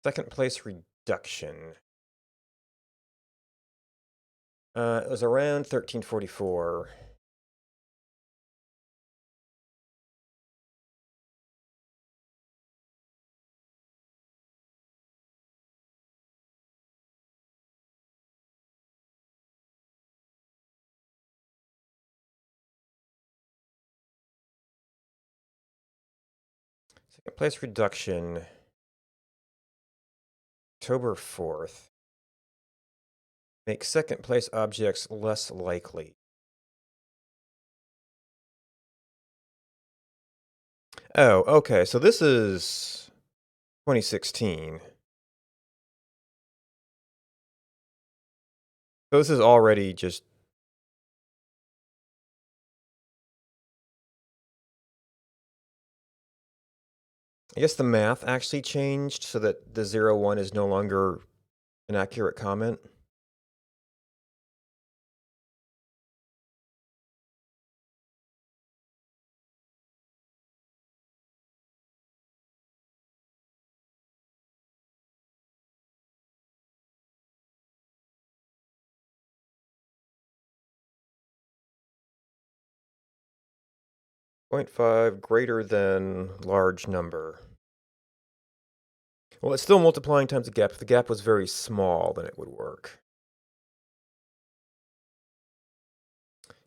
[SPEAKER 1] Second place reduction. It was around 1344. Second place reduction. October 4th. Make second place objects less likely. Oh, okay. So this is 2016. So this is already just. I guess the math actually changed so that the 01 is no longer an accurate comment. .5 greater than large number. Well, it's still multiplying times the gap. If the gap was very small, then it would work.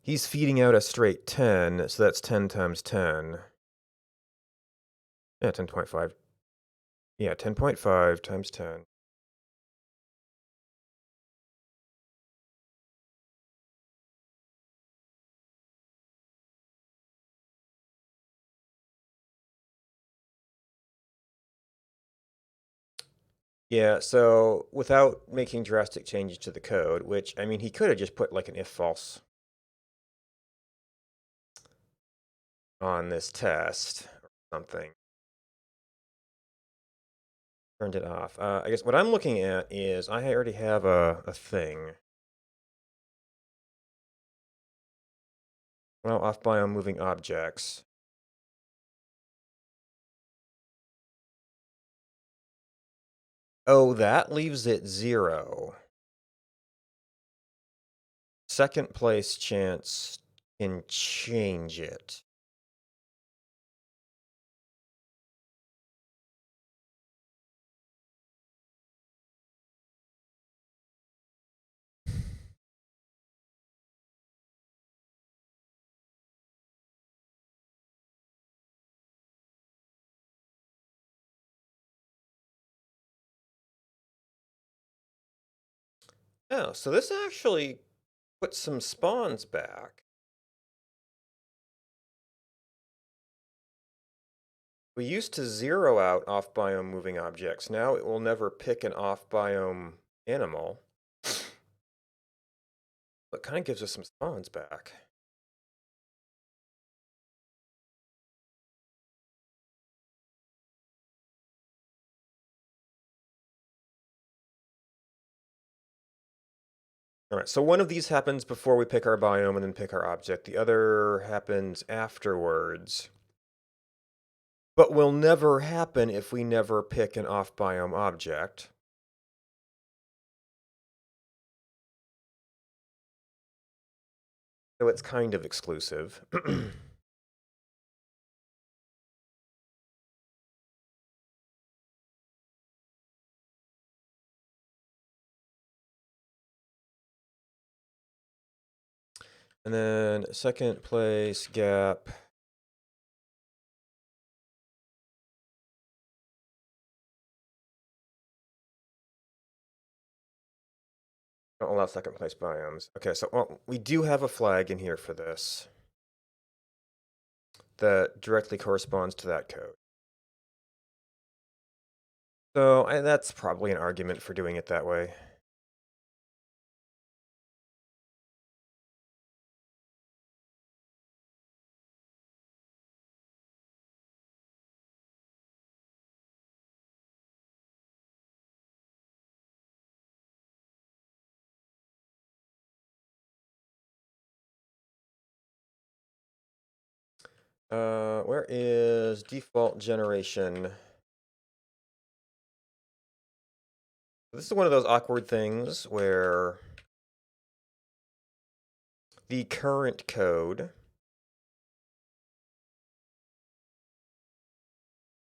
[SPEAKER 1] He's feeding out a straight 10, so that's 10 times 10. Yeah, 10.5. Yeah, 10.5 times 10. Yeah, so without making drastic changes to the code, which, I mean, he could have just put like an if false on this test or something. Turned it off. I guess what I'm looking at is I already have a thing. Well, off biome moving objects. Oh, that leaves it 0. Second place chance can change it. Oh, so this actually puts some spawns back. We used to 0 out off biome moving objects. Now it will never pick an off biome animal. But kind of gives us some spawns back. All right, so one of these happens before we pick our biome and then pick our object. The other happens afterwards. But will never happen if we never pick an off biome object. So it's kind of exclusive. And then second place gap. Don't allow second place biomes. Okay, so well, we do have a flag in here for this that directly corresponds to that code. So that's probably an argument for doing it that way. Where is default generation? This is one of those awkward things where the current code,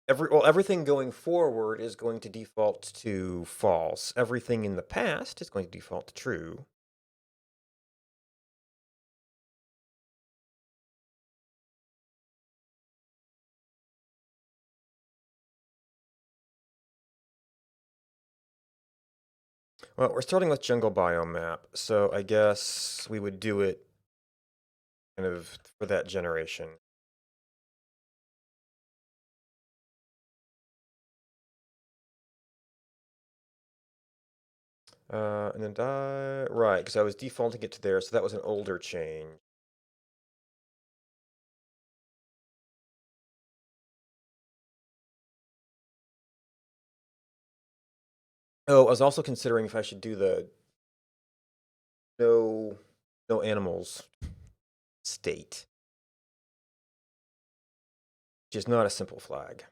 [SPEAKER 1] everything going forward is going to default to false. Everything in the past is going to default to true. Well, we're starting with jungle biome map, so I guess we would do it kind of for that generation. And then die, right, because I was defaulting it to there, so that was an older change. Oh, I was also considering if I should do the no animals state, which is not a simple flag.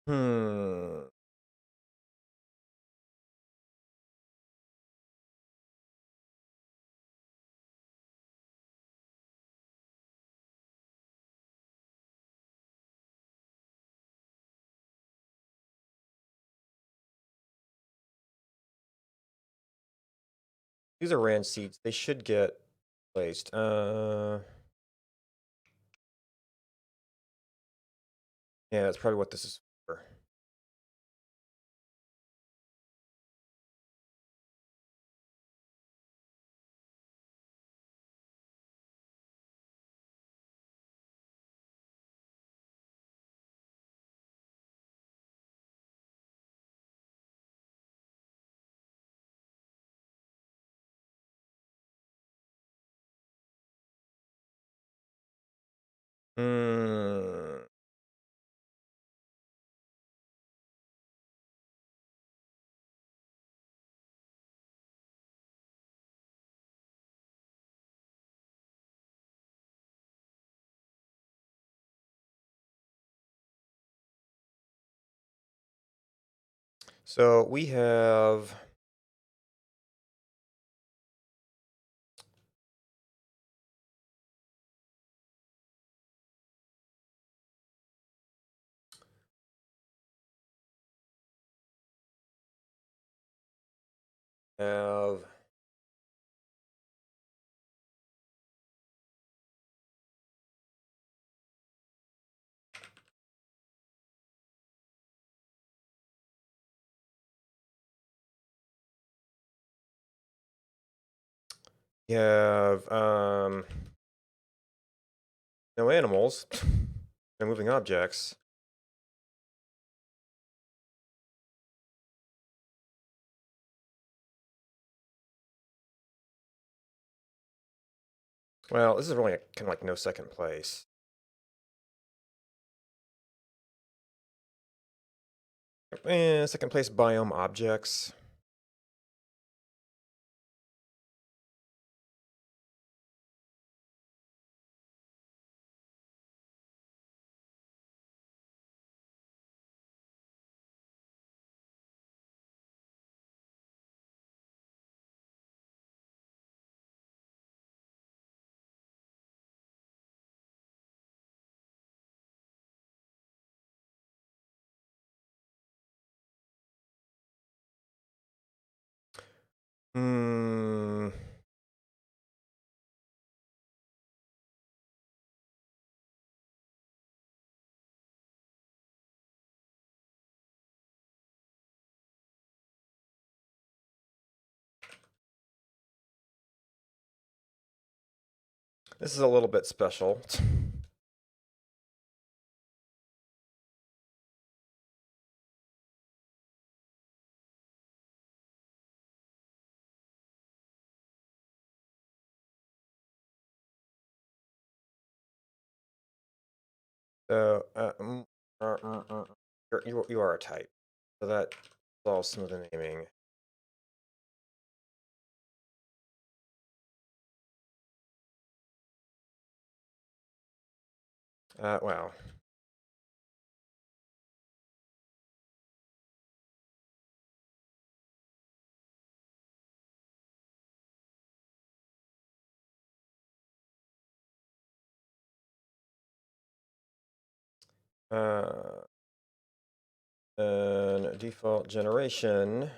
[SPEAKER 1] Hmm. These are RAND seeds. They should get placed. Yeah, that's probably what this is for. Hmm. So we have have you have no animals, no moving objects. Well, this is really kind of like no second place. Second place biome objects. Hmm. This is a little bit special. So, you are a type. So that solves some of the naming. Wow. And default generation.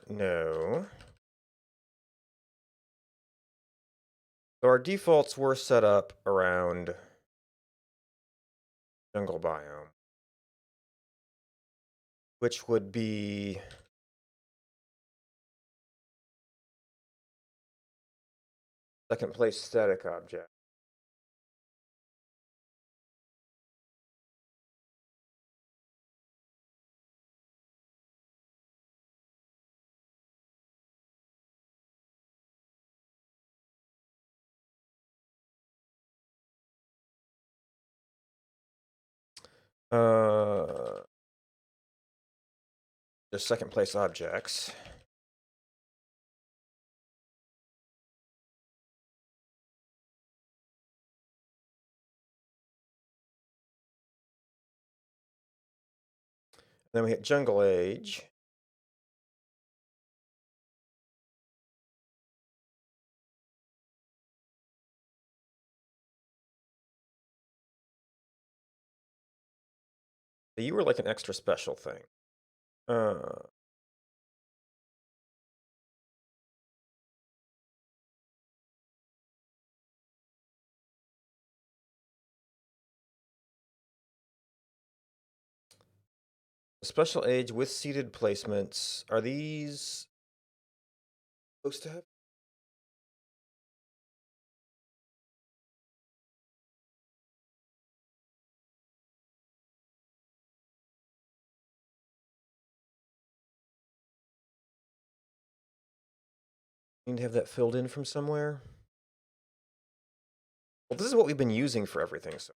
[SPEAKER 1] No. So our defaults were set up around jungle biome, which would be second place static object. The second place objects. Then we hit jungle age. So you were like an extra special thing. Special age with seated placements. Are these supposed to have? Need to have that filled in from somewhere. Well, this is what we've been using for everything. So.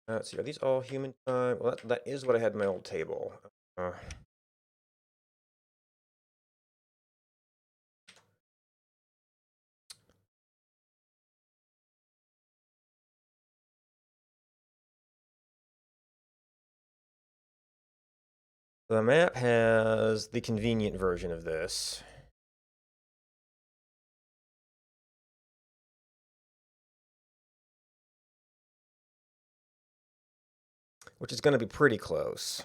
[SPEAKER 1] Let's see, are these all human time? Well, that is what I had in my old table. The map has the convenient version of this. Which is going to be pretty close.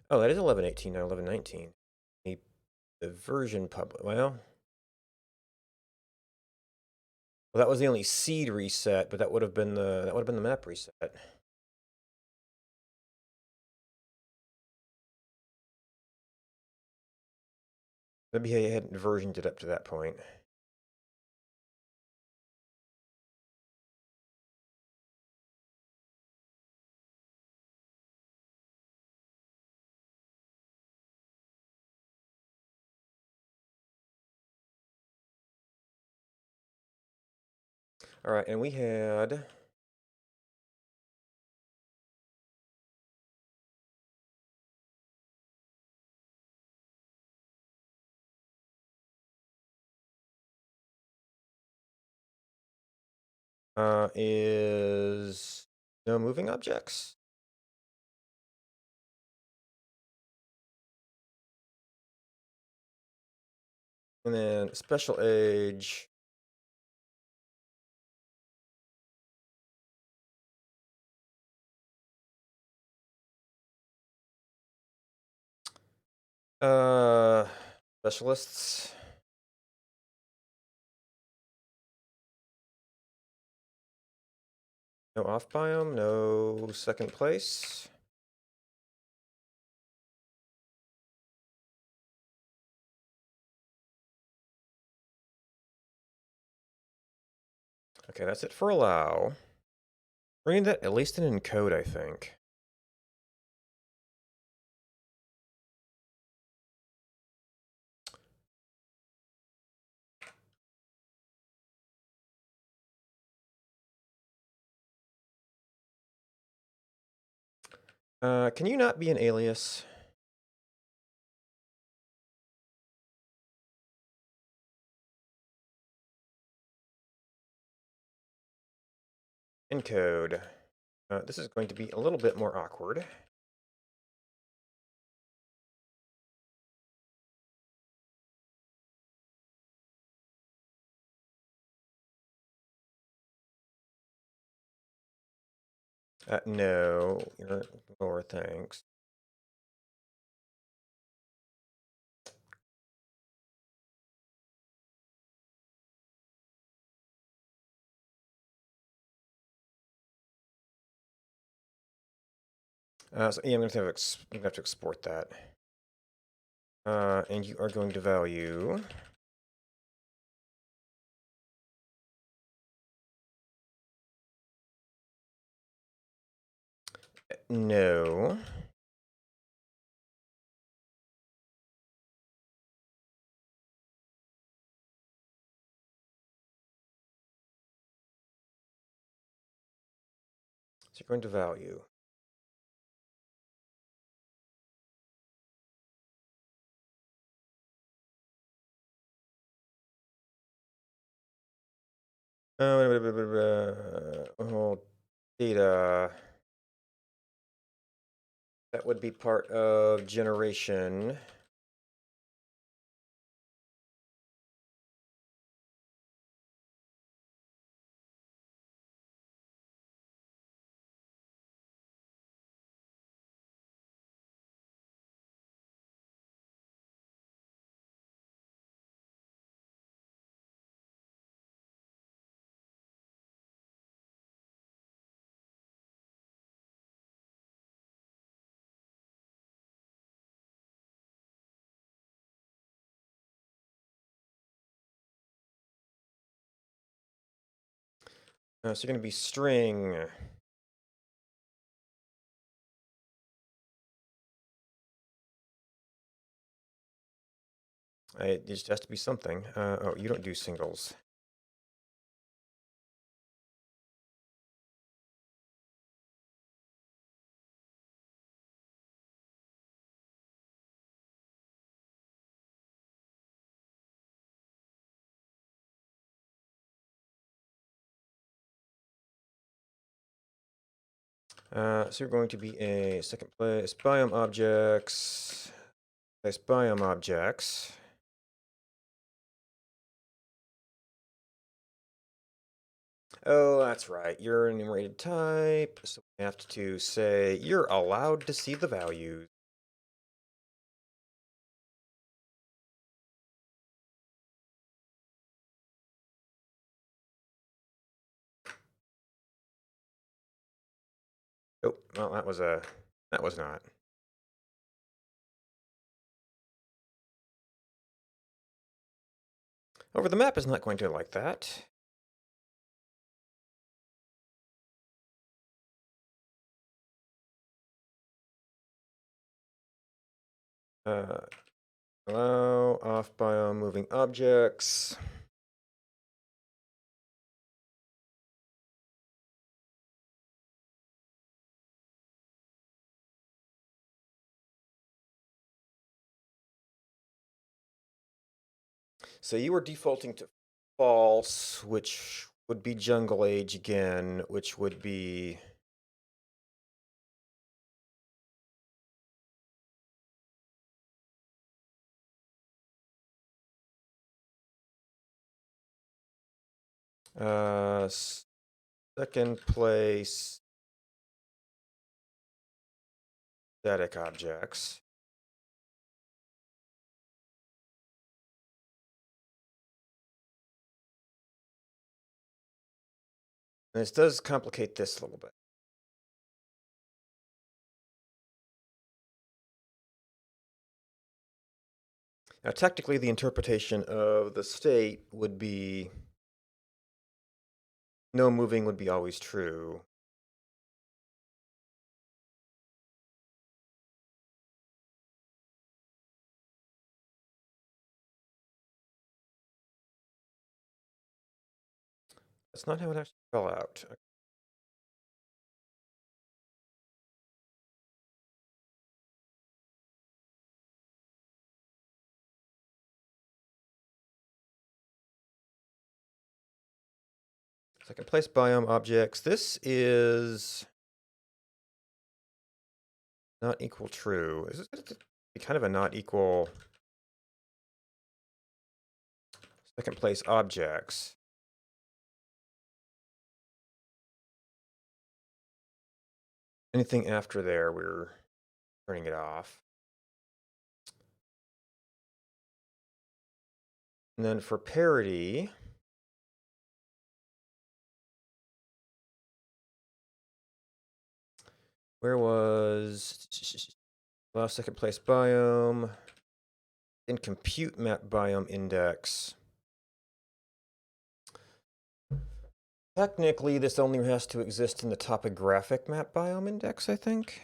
[SPEAKER 1] Oh, that is 11.18, not 11.19. The version public. Well, that was the only seed reset, but that would have been the map reset. Maybe I hadn't versioned it up to that point. All right, and we had is no moving objects. And then special age. Specialists. No off biome, no second place. Okay, that's it for allow. We need that at least in encode, I think. Can you not be an alias? Encode. This is going to be a little bit more awkward. No, you're lower, thanks. So yeah, I'm going to have to export that. And you are going to value no. So you're going to value. Oh, data. That would be part of generation. So you're going to be string. It just has to be something. Oh, you don't do singles. So you're going to be a second place biome objects. Place biome objects. Oh, that's right. You're an enumerated type, so we have to say you're allowed to see the values. Oh, well, that was not. However, the map is not going to like that. Allow off biome moving objects. So you were defaulting to false, which would be jungle age again, which would be second place static objects. And this does complicate this a little bit. Now, technically, the interpretation of the state would be no moving would be always true. That's not how it actually fell out. Second place biome objects. This is not equal true. This is going to be kind of a not equal second place objects. Anything after there, we're turning it off. And then for parity, where was last second place biome? In compute map biome index. Technically, this only has to exist in the topographic map biome index, I think.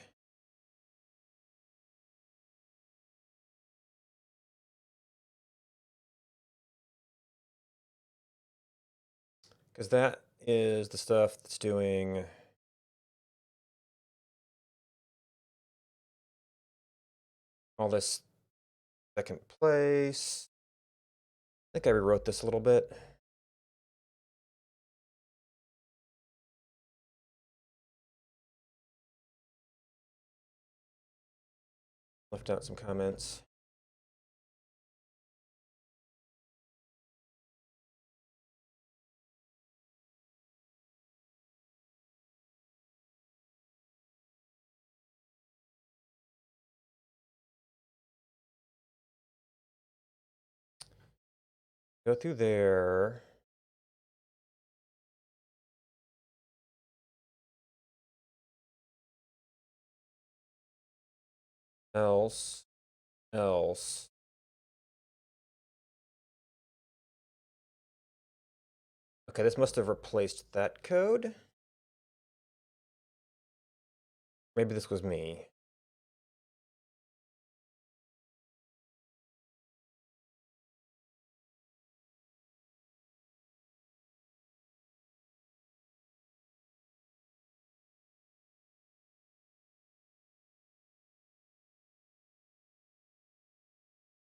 [SPEAKER 1] Because that is the stuff that's doing all this second place. I think I rewrote this a little bit. Left out some comments. Go through there. Else. Okay, this must have replaced that code. Maybe this was me.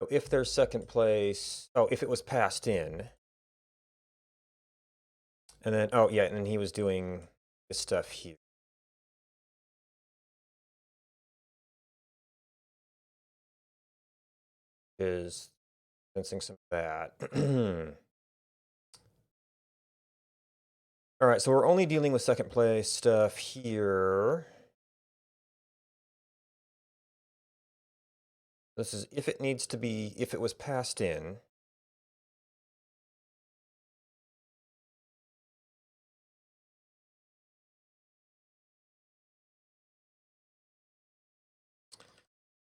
[SPEAKER 1] So if there's second place, if it was passed in. And then, and then he was doing this stuff here. Is sensing some of that. All right, so we're only dealing with second place stuff here. This is if it needs to be, if it was passed in.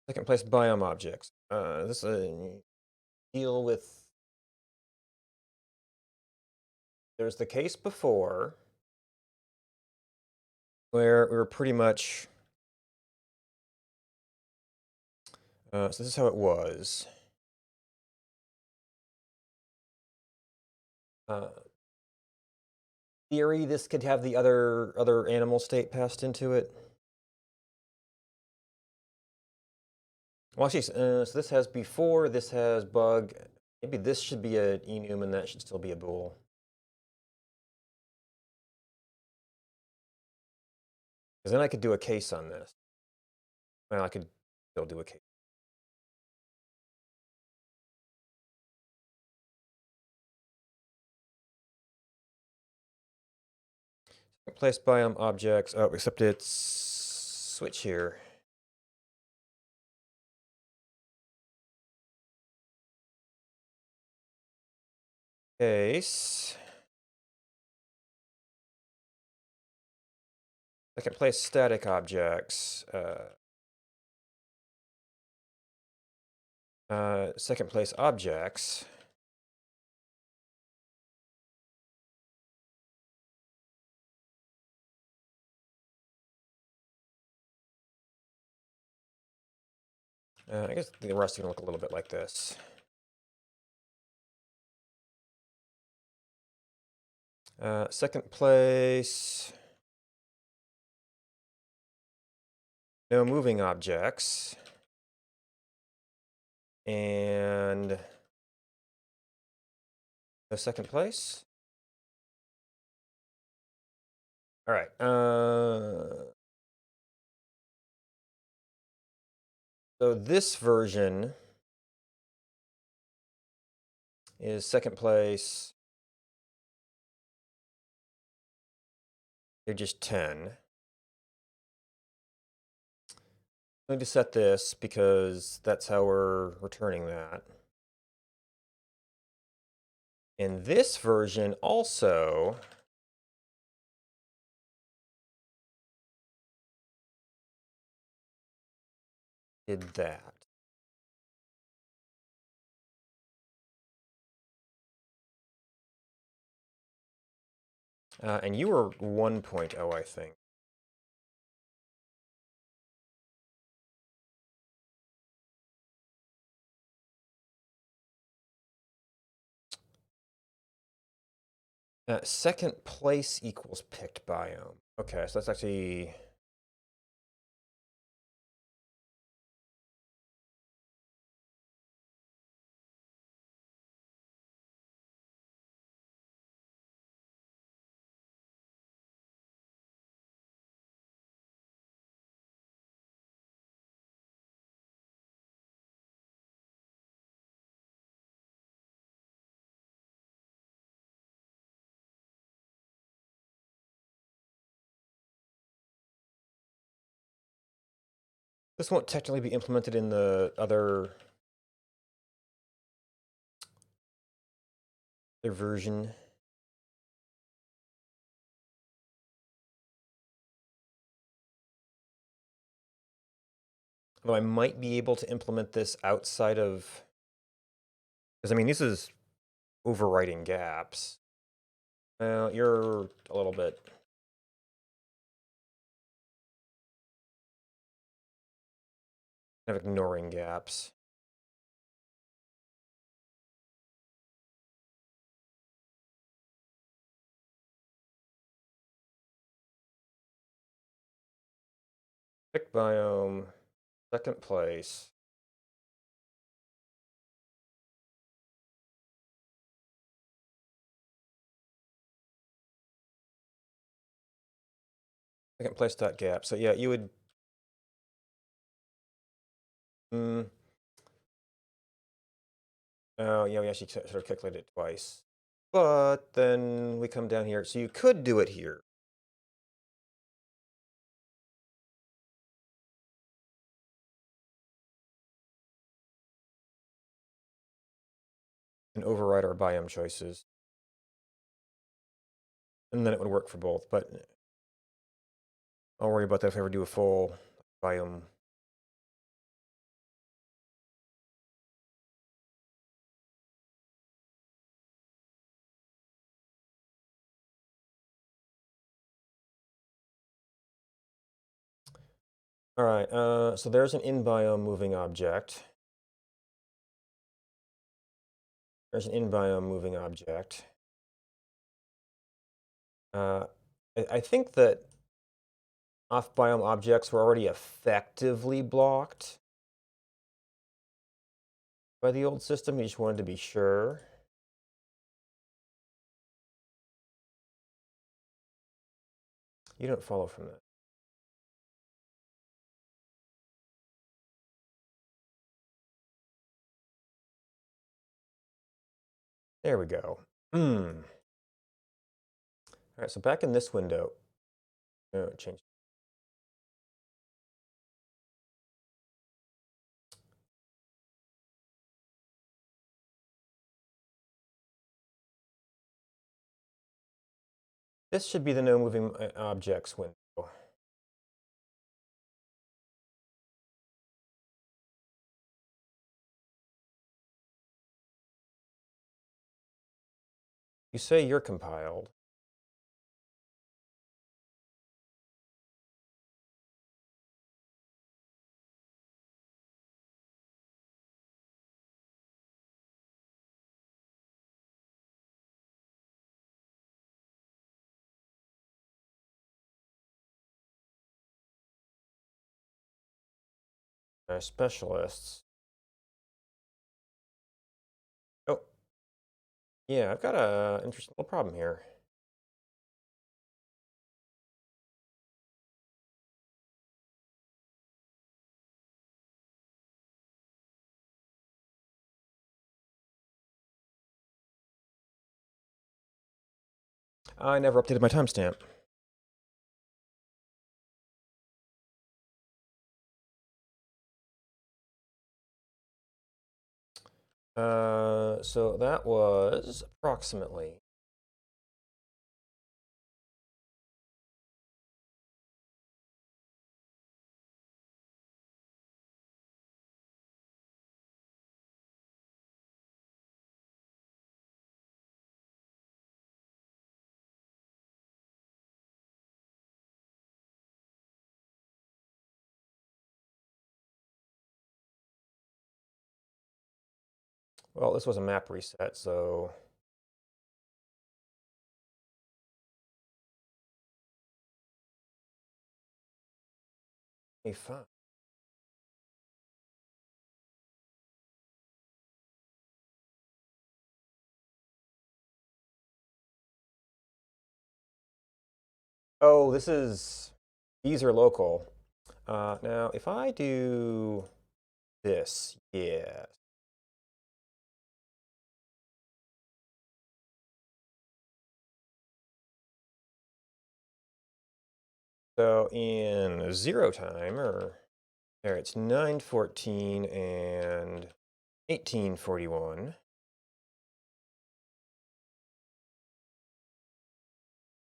[SPEAKER 1] Second place biome objects. This deal with there's the case before where we were pretty much. So this is how it was. Theory, this could have the other animal state passed into it. Well, actually, so this has before, this has bug. Maybe this should be a enum and that should still be a bool. Because then I could do a case on this. Well, I could still do a case. Place biome objects. Oh, except it's switch here. Case. Second place static objects. Second place objects. I guess the rest are going to look a little bit like this. Second place. No moving objects. And no second place. All right. So this version is second place. They're just 10. I need to set this because that's how we're returning that. And this version also did that. And you were 1.0, I think. Second place equals picked biome. Okay, so that's actually. This won't technically be implemented in the other version. Although I might be able to implement this outside of, because I mean, this is overwriting gaps. Well, you're a little bit. Kind of ignoring gaps. Pick biome, second place. Second place dot gap. So yeah, you would. Oh yeah, we actually sort of calculated it twice. But then we come down here, so you could do it here. And override our biome choices. And then it would work for both, but I'll worry about that if I ever do a full biome. All right, so there's an in-biome moving object. There's an in-biome moving object. I think that off-biome objects were already effectively blocked by the old system. We just wanted to be sure. You don't follow from that. There we go. All right, so back in this window, change. This should be the no moving objects window. You say you're compiled. Specialists. Oh, yeah, I've got a interesting little problem here. I never updated my timestamp. So that was approximately. Well, this was a map reset, so. Fine. Oh, these are local. Now, if I do this, yeah. So in 0 time, or there, it's 9:14 and 18:41.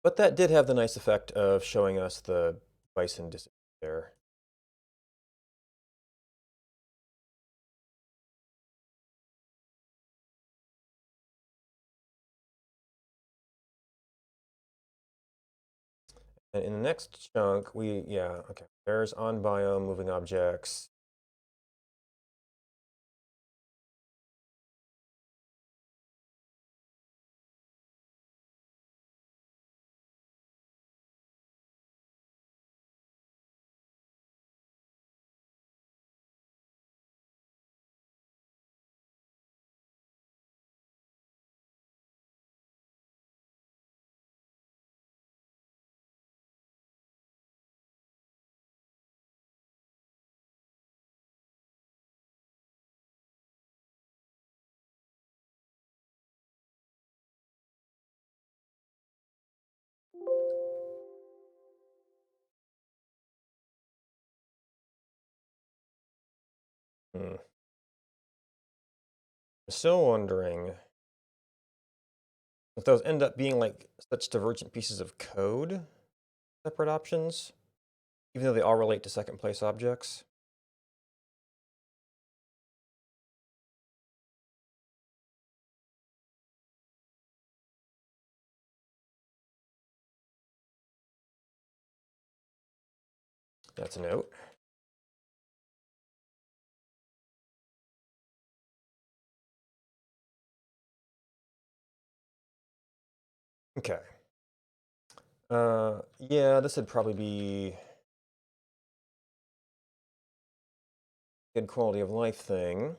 [SPEAKER 1] But that did have the nice effect of showing us the bison disappear there. And in the next chunk, okay. There's on biome moving objects. I'm still wondering if those end up being like such divergent pieces of code, separate options, even though they all relate to second place objects. That's a note. Okay. Yeah, this would probably be good quality of life thing.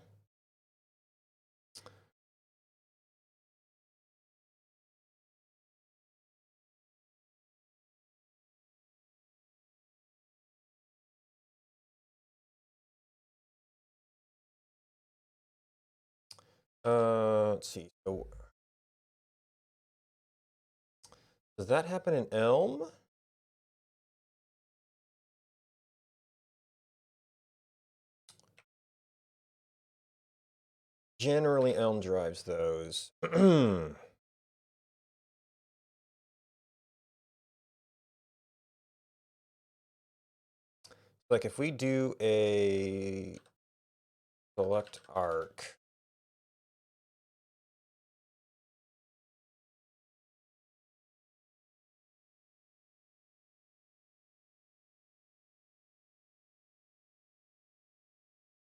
[SPEAKER 1] Let's see. So, does that happen in Elm? Generally, Elm drives those. Like if we do a select arc,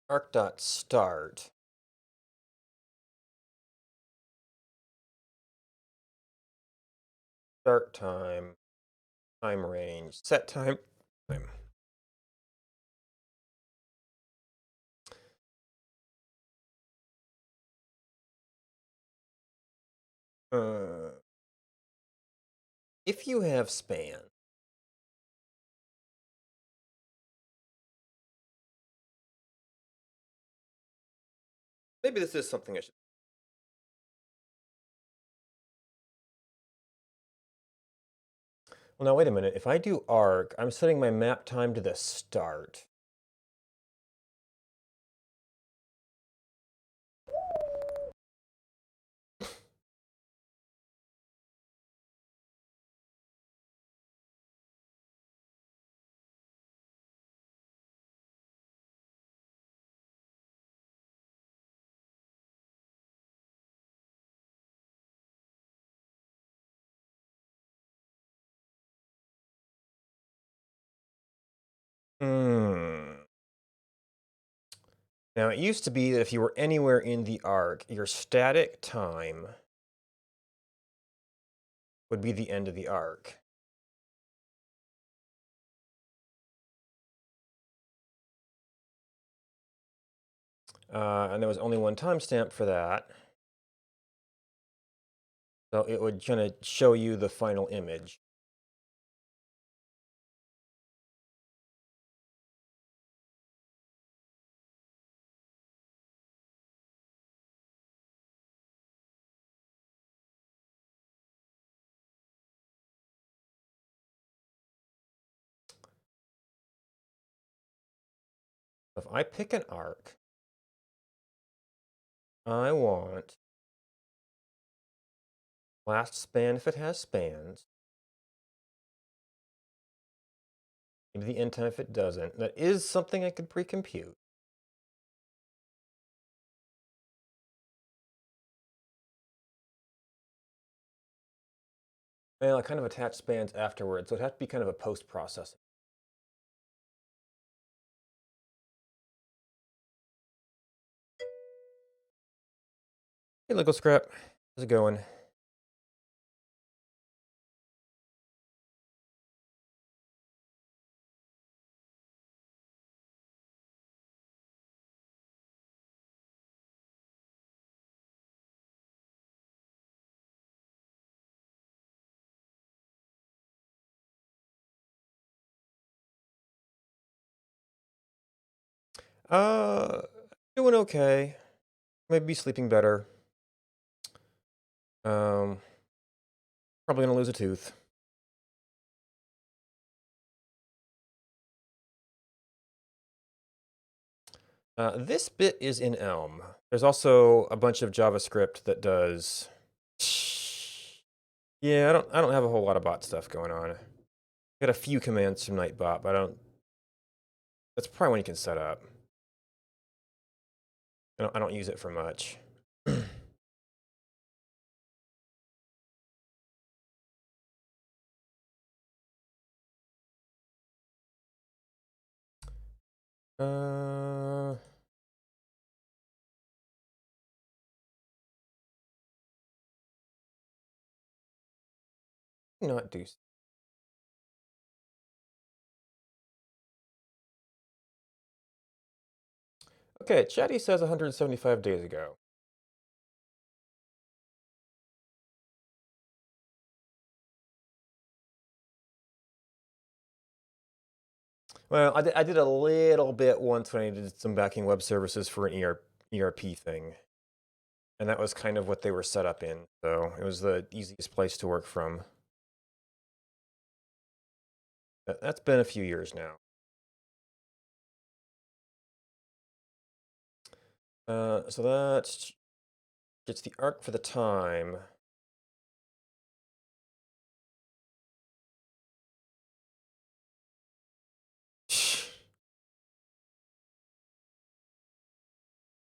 [SPEAKER 1] arc.start. Start time, time range, set time. If you have span, maybe this is something I should. Well, now wait a minute. If I do arc, I'm setting my map time to the start. Now, it used to be that if you were anywhere in the arc, your static time would be the end of the arc. And there was only one timestamp for that. So it would kind of show you the final image. If I pick an arc, I want last span if it has spans. Maybe the end time if it doesn't. That is something I could pre-compute. Well, I kind of attach spans afterwards, so it'd have to be kind of a post-processing. Hey, Lego Scrap. How's it going? Uh, Doing okay. Maybe sleeping better. Probably gonna lose a tooth. This bit is in Elm. There's also a bunch of JavaScript that does. Yeah, I don't have a whole lot of bot stuff going on. Got a few commands from Nightbot, but I don't. That's probably one you can set up. I don't use it for much. Uh. not do? Okay, Chatty says 175 days ago. Well, I did a little bit once when I did some backing web services for an ERP thing. And that was kind of what they were set up in. So it was the easiest place to work from. That's been a few years now. So that gets the arc for the time.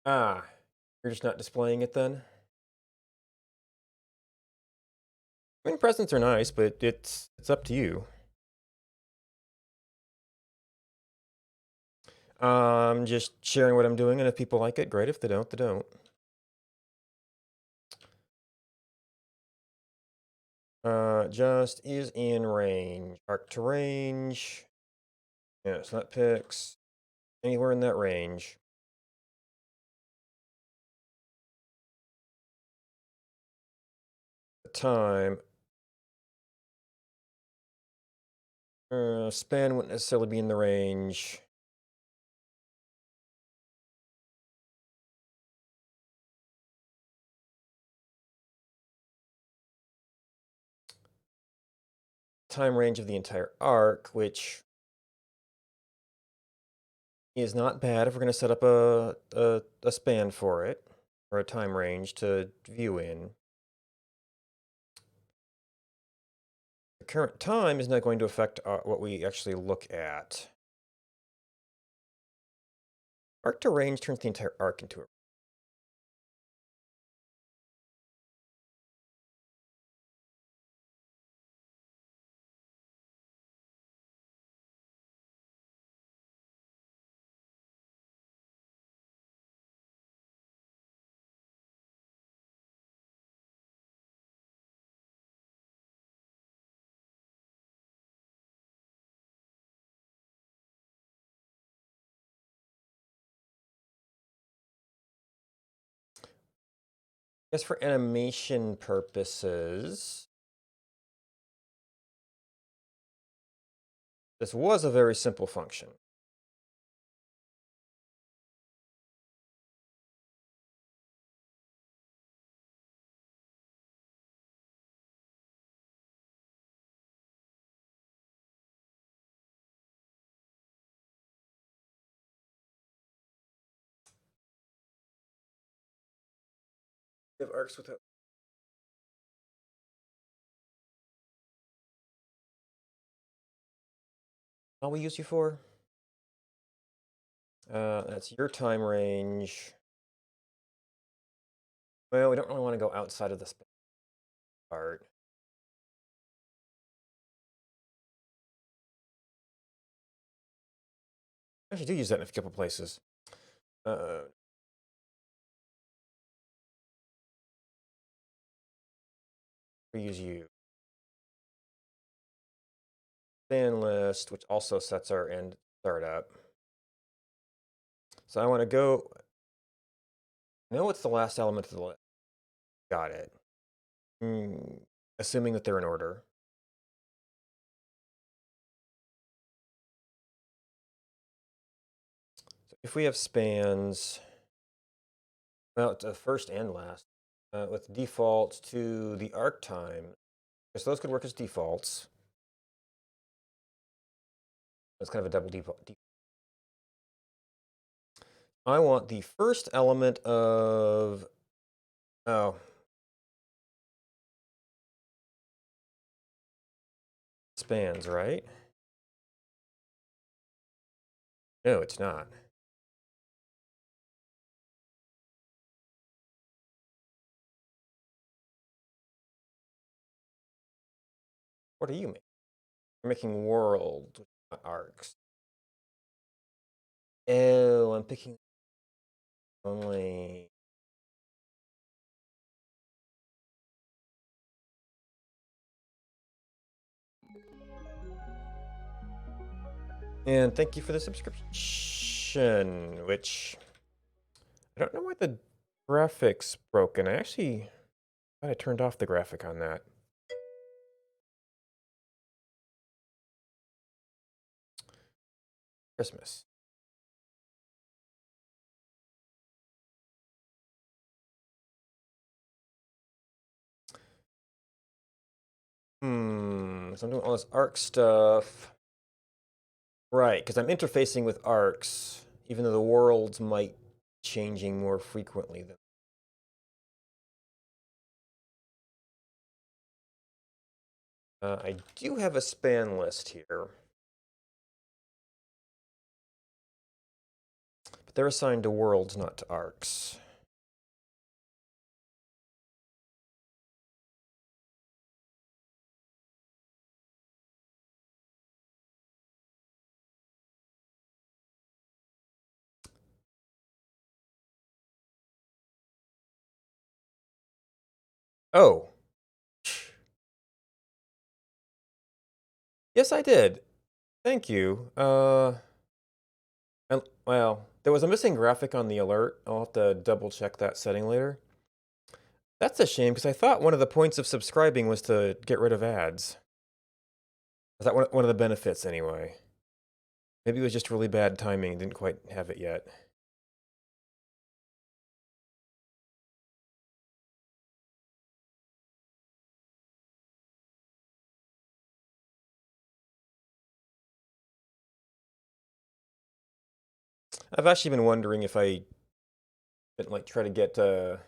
[SPEAKER 1] Ah, you're just not displaying it then? I mean, presents are nice, but it's up to you. Just sharing what I'm doing, and if people like it, great. If they don't, they don't. Just is in range. Arc to range. Yeah, so that picks anywhere in that range. The time. Span wouldn't necessarily be in the range. Time range of the entire arc, which is not bad if we're going to set up a span for it, or a time range to view in. The current time is not going to affect what we actually look at. Arc to range turns the entire arc into a I guess for animation purposes, this was a very simple function. We have arcs without. All we use you for? That's your time range. Well, we don't really want to go outside of the span part. I actually do use that in a couple places. We use you. Span list, which also sets our end startup. So I want to go. Know what's the last element of the list? Got it. Assuming that they're in order. So if we have spans, well, it's a first and last, with defaults to the arc time, because those could work as defaults. That's kind of a double default. I want the first element of, spans, right? No, it's not. What are you making? You're making world arcs. Oh, I'm picking only. And thank you for the subscription, which I don't know why the graphics broken. I actually thought I turned off the graphic on that. Christmas. So I'm doing all this ARC stuff. Right, because I'm interfacing with ARCs, even though the worlds might be changing more frequently than. I do have a span list here. But they're assigned to worlds, not to ARCs. Oh. Yes, I did. Thank you. Well, there was a missing graphic on the alert. I'll have to double check that setting later. That's a shame, because I thought one of the points of subscribing was to get rid of ads. Is that one of the benefits, anyway? Maybe it was just really bad timing, didn't quite have it yet. I've actually been wondering if I didn't like try to get payout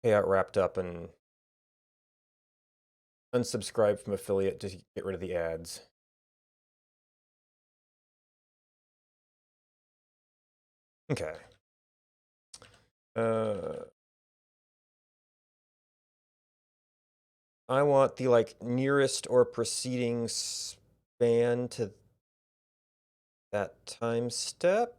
[SPEAKER 1] wrapped up and unsubscribe from affiliate to get rid of the ads. Okay. I want the like nearest or preceding span to that time step.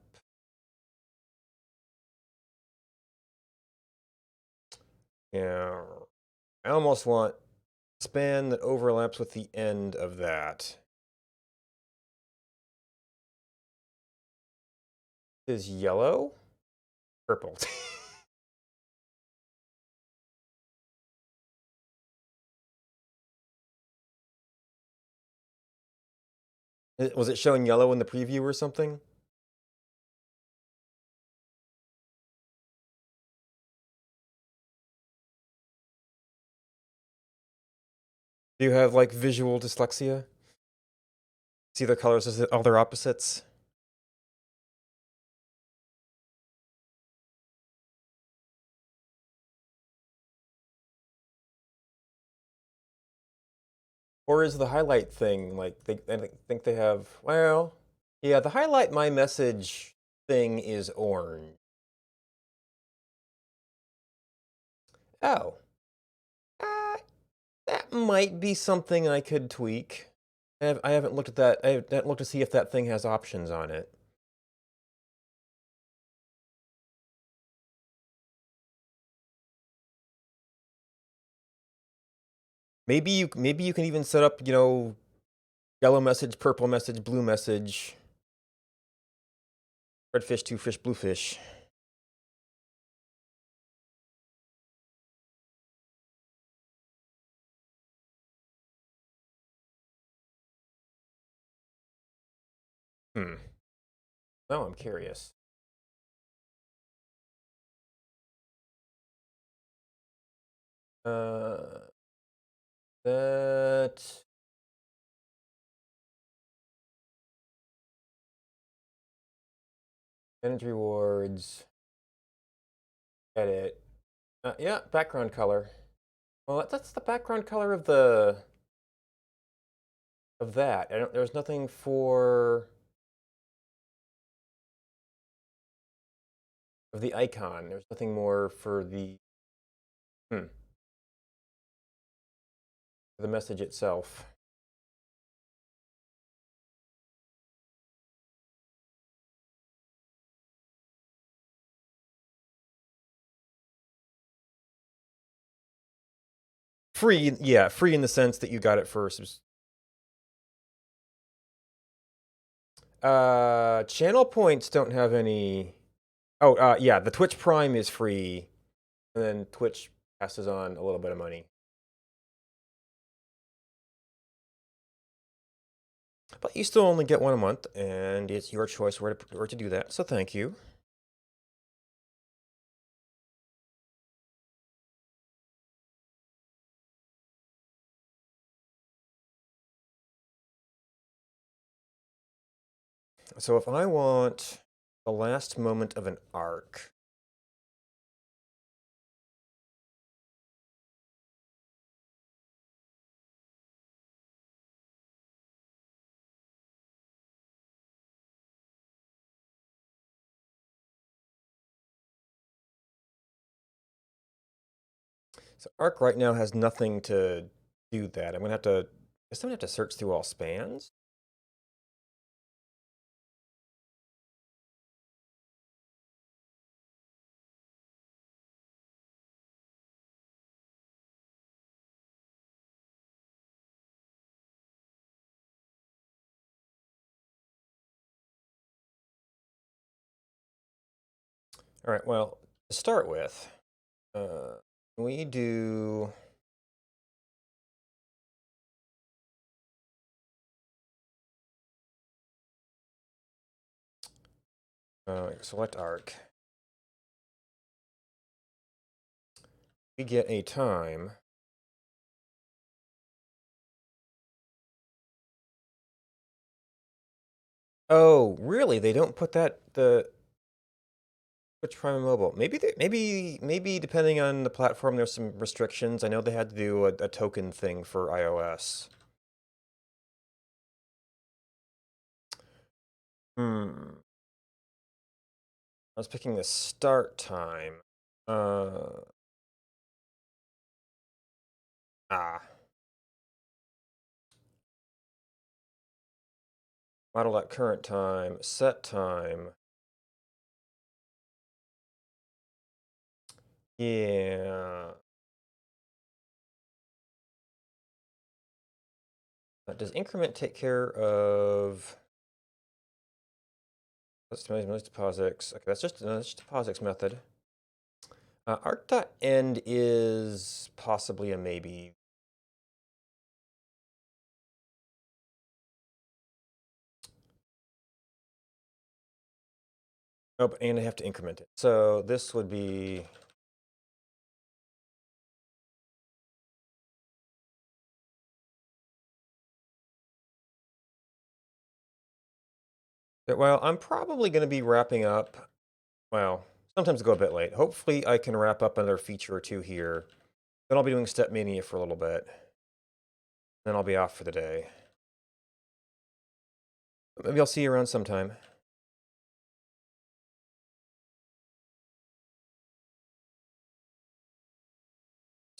[SPEAKER 1] Yeah. I almost want span that overlaps with the end of that. Is yellow? Purple. Was it showing yellow in the preview or something? Do you have like visual dyslexia? See the colors as all their opposites? Or is the highlight thing like I think they have? Well, yeah, the highlight my message thing is orange. Oh, that might be something I could tweak. I haven't looked at that. I haven't looked to see if that thing has options on it. Maybe you can even set up, yellow message, purple message, blue message. Red fish, two fish, blue fish. Now I'm curious. That manage rewards. Edit. Yeah, background color. Well, that's the background color of that. There's nothing for of the icon. There's nothing more for the for the message itself. Free, yeah, free in the sense that you got it for Channel points don't have any. Oh, yeah, the Twitch Prime is free, and then Twitch passes on a little bit of money. But you still only get one a month, and it's your choice where to do that. So thank you. So if I want the last moment of an arc, so arc right now has nothing to do that. I'm gonna have to. I guess I'm gonna have to search through all spans. All right. Well, to start with, we do. Select arc. We get a time. Oh, really? They don't put the Twitch Prime Mobile. Maybe depending on the platform, there's some restrictions. I know they had to do a token thing for iOS. I was picking the start time. Model at current time, set time. Yeah. Does increment take care of? Let's most deposits. Okay, that's just deposits method. Arc.end is possibly a maybe. Oh, and I have to increment it. So this would be. Well, I'm probably going to be wrapping up. Well, sometimes go a bit late. Hopefully, I can wrap up another feature or two here. Then I'll be doing Step Mania for a little bit. Then I'll be off for the day. Maybe I'll see you around sometime.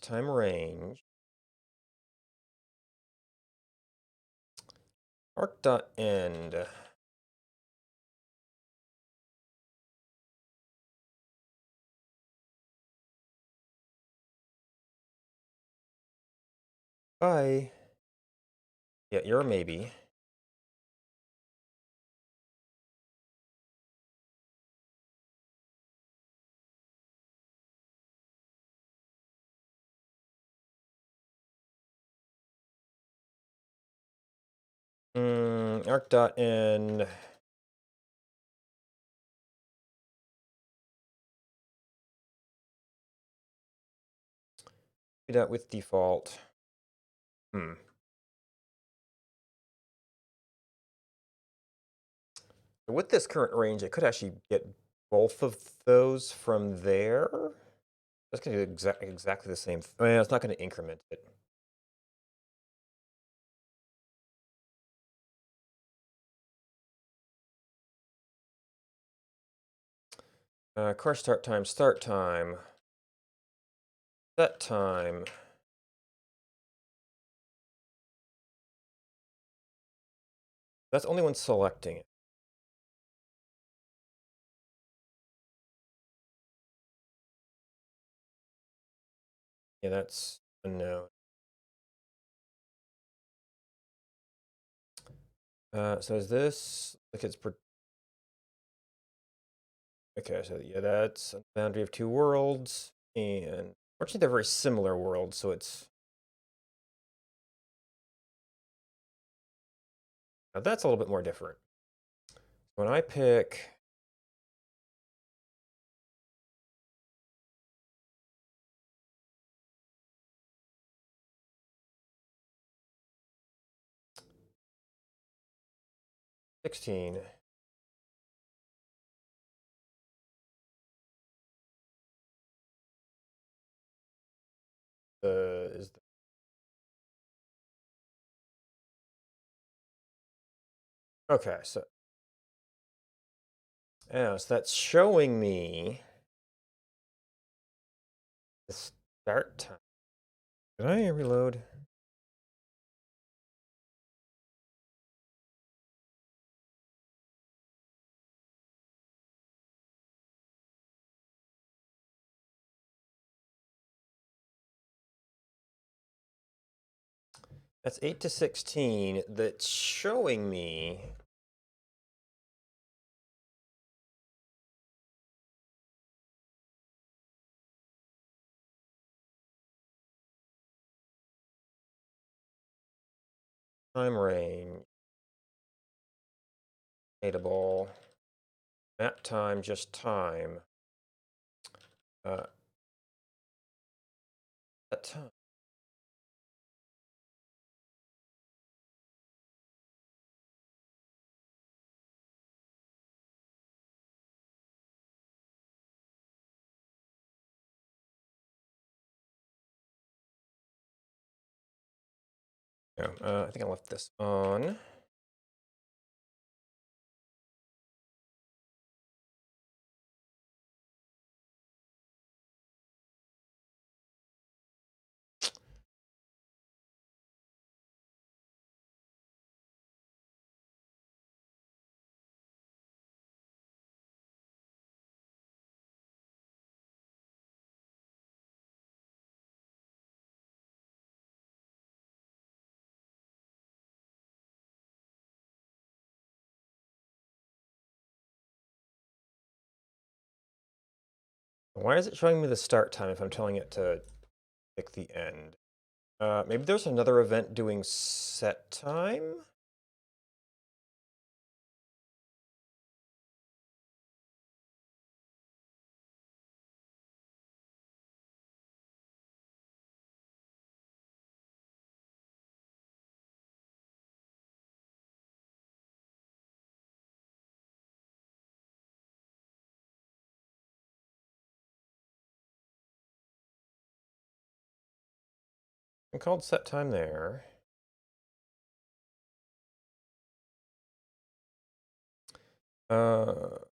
[SPEAKER 1] Time range. Arc.end. Bye. Yeah, you're a maybe. Arc.end. Do that with default. With this current range, I could actually get both of those from there. That's going to do exactly the same. Well, it's not going to increment it. Car start time, set time. That's only when selecting it. Yeah, that's a no. So is this like it's okay, so yeah, that's a boundary of two worlds, and fortunately they're very similar worlds, so it's now that's a little bit more different. When I pick '16, is okay, so yeah, so that's showing me the start time. Did I reload? That's 8 to 16. That's showing me time range, dateable, map time, just time. That time. Yeah, I think I left this on. Why is it showing me the start time if I'm telling it to pick the end? Maybe there's another event doing set time? I'm called set time there. Or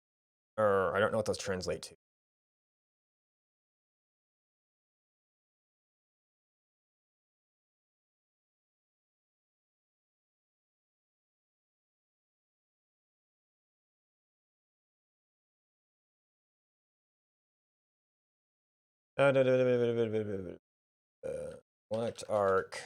[SPEAKER 1] I don't know what those translate to. Select arc.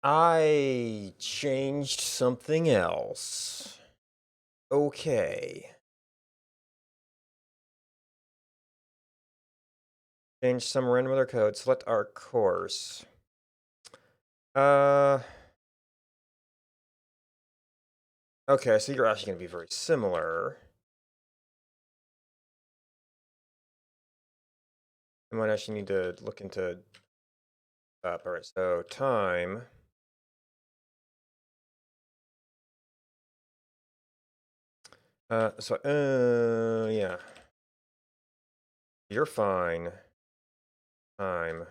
[SPEAKER 1] I changed something else. Okay. Change some random other code. Select arc course. Okay, so you're actually going to be very similar. I might actually need to look into all right, so time. Yeah. You're fine. Time.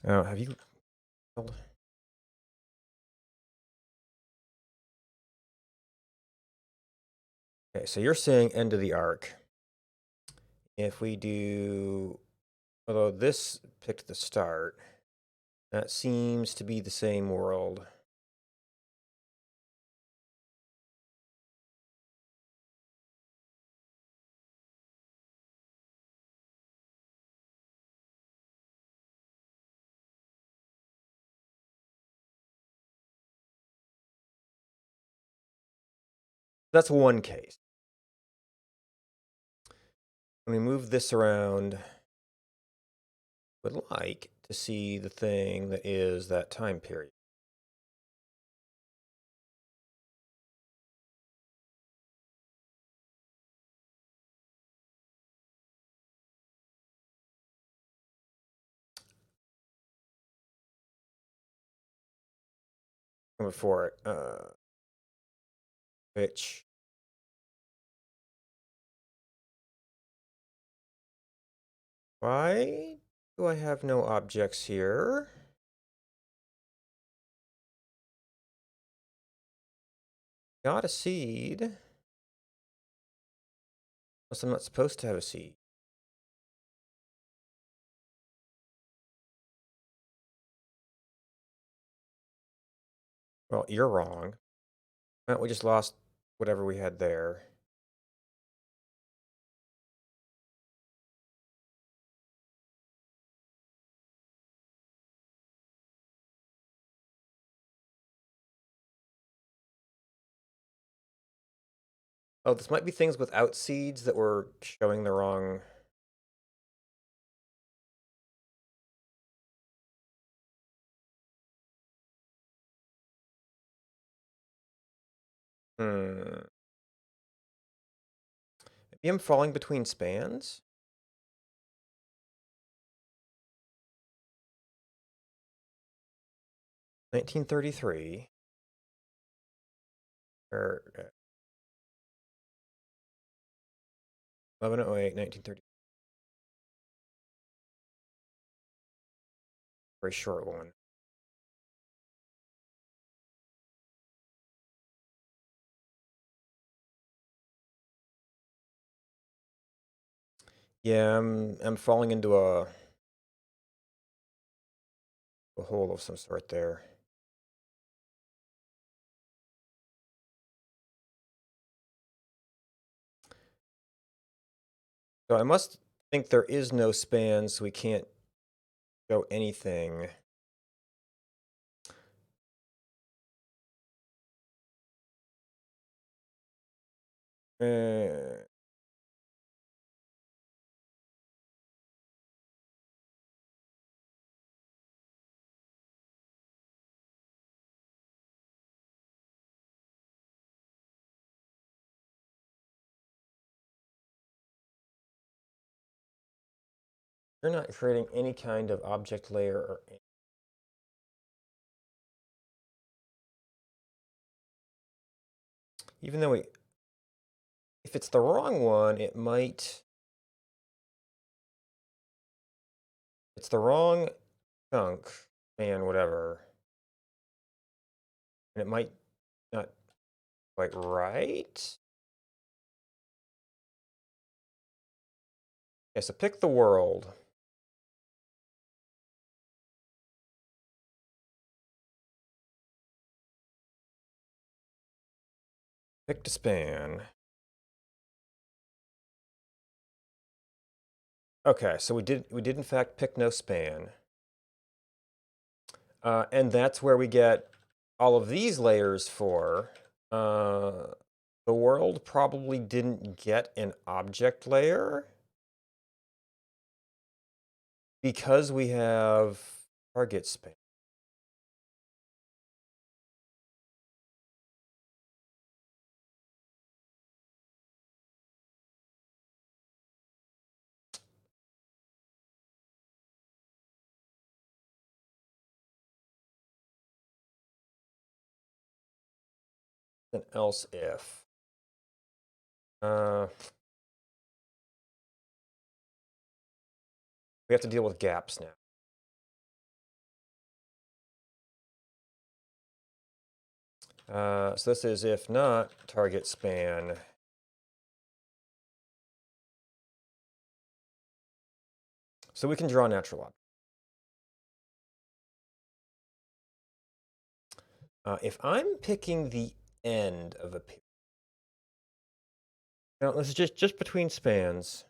[SPEAKER 1] Oh, have you? Okay, so you're saying end of the arc. If we do, although this picked the start, that seems to be the same world. That's one case. When we move this around, would like to see the thing that is that time period. Before it, which why do I have no objects here? Got a seed. Unless I'm not supposed to have a seed. Well, you're wrong. Well, we just lost whatever we had there. Oh, this might be things without seeds that were showing the wrong. Maybe I'm falling between spans? $1933. Or 1108, 1930. Very short one. Yeah, I'm falling into a hole of some sort there. So I must think there is no span, so we can't show anything. Uh, you're not creating any kind of object layer or even though if it's the wrong one, it might. It's the wrong chunk and whatever. And it might not quite right. Yeah, so pick the world. Pick to span. Okay, so we did in fact pick no span. And that's where we get all of these layers for. The world probably didn't get an object layer because we have target span. An else if. We have to deal with gaps now. So this is if not target span. So we can draw natural object. If I'm picking the end of a period, now this is just between spans.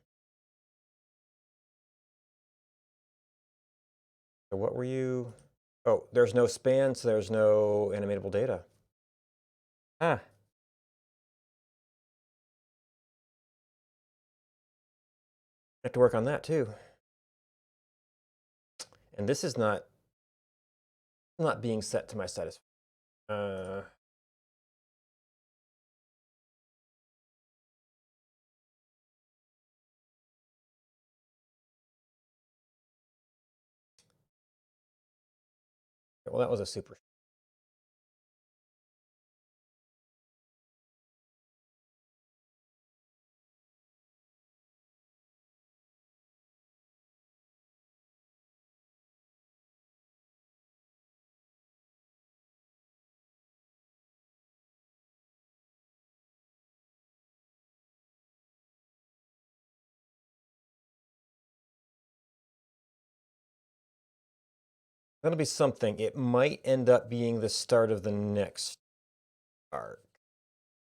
[SPEAKER 1] So what were you? Oh, there's no span, so there's no animatable data. Ah. have to work on that too. And this is not being set to my satisfaction. Well, that was a super. That'll be something. It might end up being the start of the next arc,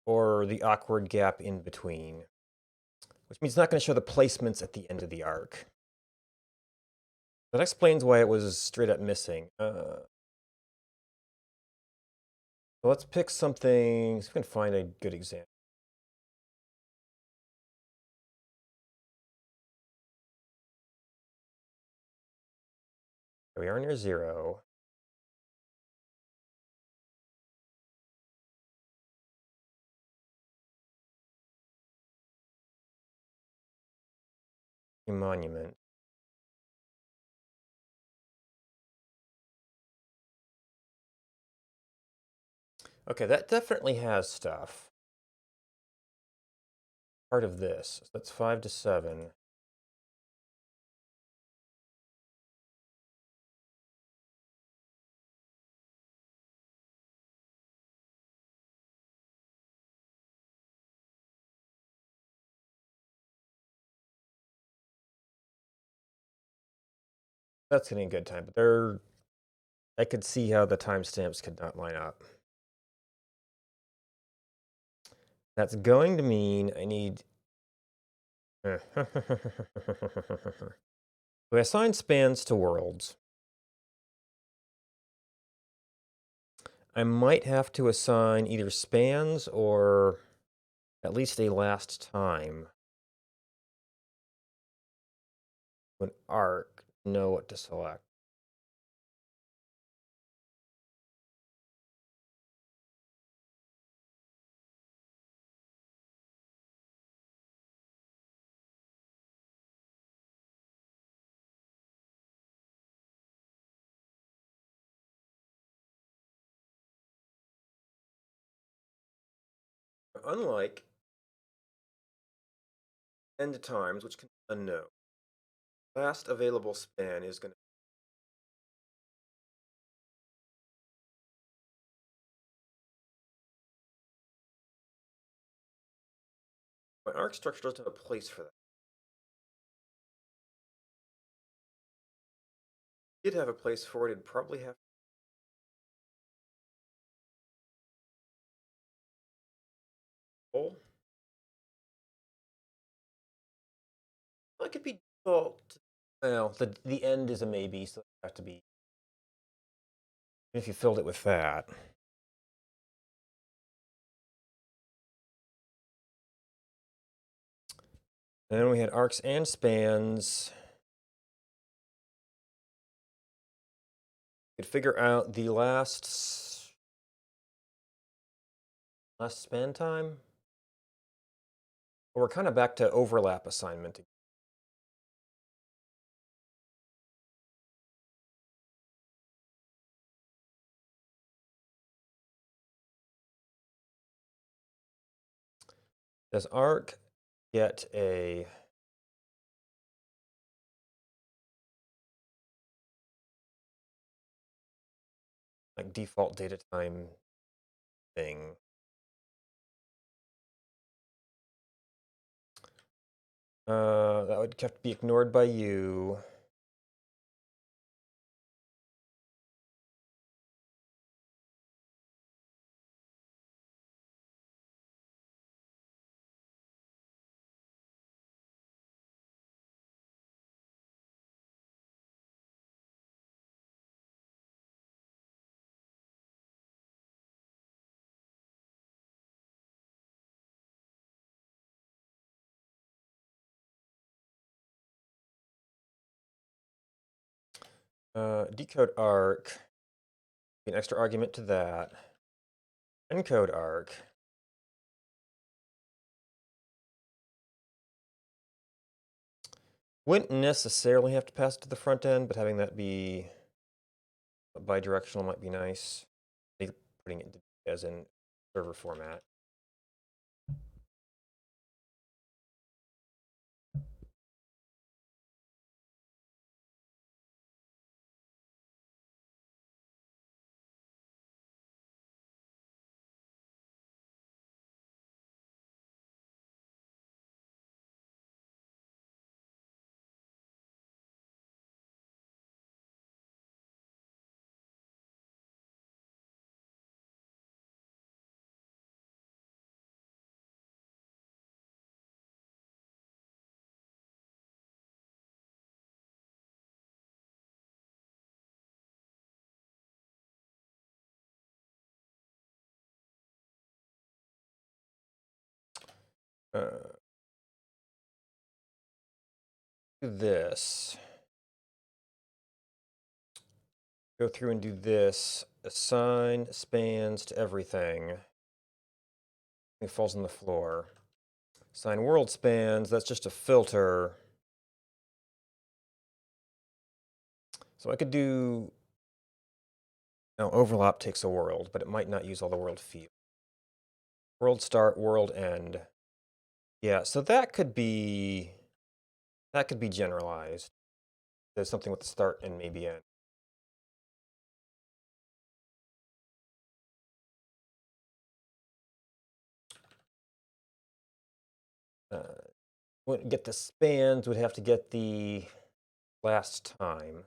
[SPEAKER 1] or the awkward gap in between, which means it's not going to show the placements at the end of the arc. That explains why it was straight up missing. So let's pick something, so we can find a good example. We are near 0. Monument. Okay, that definitely has stuff. Part of this. So that's 5 to 7. That's getting a good time, but I could see how the timestamps could not line up. That's going to mean I need. So I assign spans to worlds. I might have to assign either spans or at least a last time. An arc, know what to select. Unlike end times, which can be unknown, last available span is going to. My arc structure doesn't have a place for that. If it did have a place for it, it'd probably have. Well, it could be default. Well, the end is a maybe, so it have to be. If you filled it with that. And then we had arcs and spans. Could figure out the last span time. Well, we're kind of back to overlap assignment. Does arc get a like default data time thing? That would have to be ignored by you. Decode arc. An extra argument to that. Encode arc. Wouldn't necessarily have to pass it to the front end, but having that be bidirectional might be nice. Putting it as in server format. Do this. Go through and do this. Assign spans to everything. It falls on the floor. Assign world spans. That's just a filter. So I could do. Now overlap takes a world, but it might not use all the world fields. World start, world end. Yeah, so that could be generalized. There's something with the start and maybe end. Wouldn't get the spans, would have to get the last time.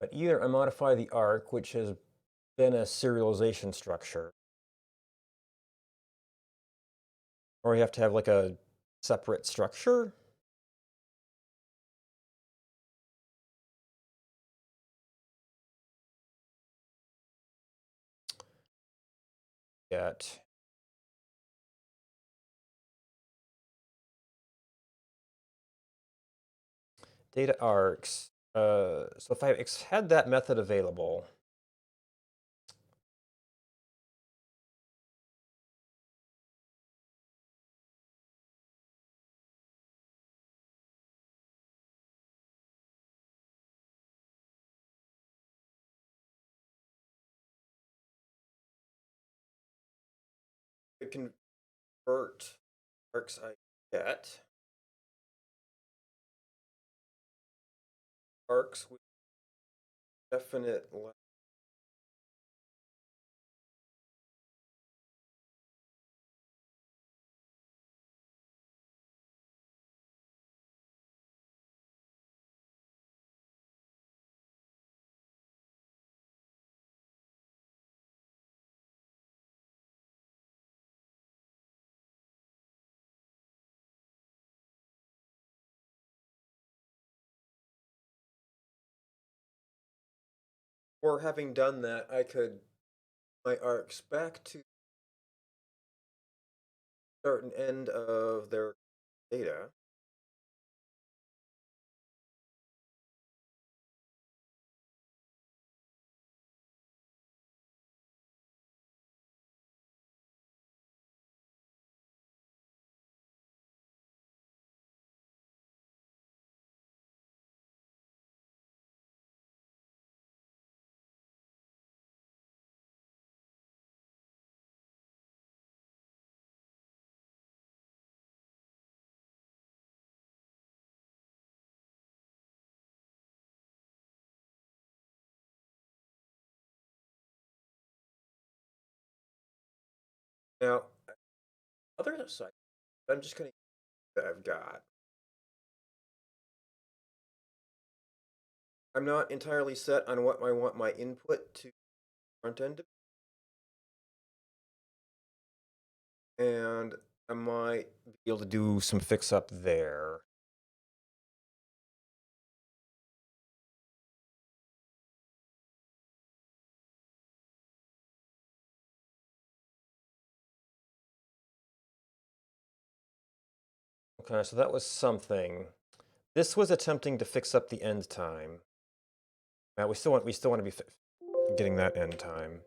[SPEAKER 1] But either I modify the arc, which has been a serialization structure, or you have to have like a separate structure. Get data arcs. So if I had that method available, I could convert arcs I get arcs with definite or having done that, I could my arcs back to start and end of their data. Now, other side, I'm just going to that I've got. I'm not entirely set on what I want my input to front end to be, and I might be able to do some fix up there. Okay, so that was something. This was attempting to fix up the end time. Now we still want to be getting that end time.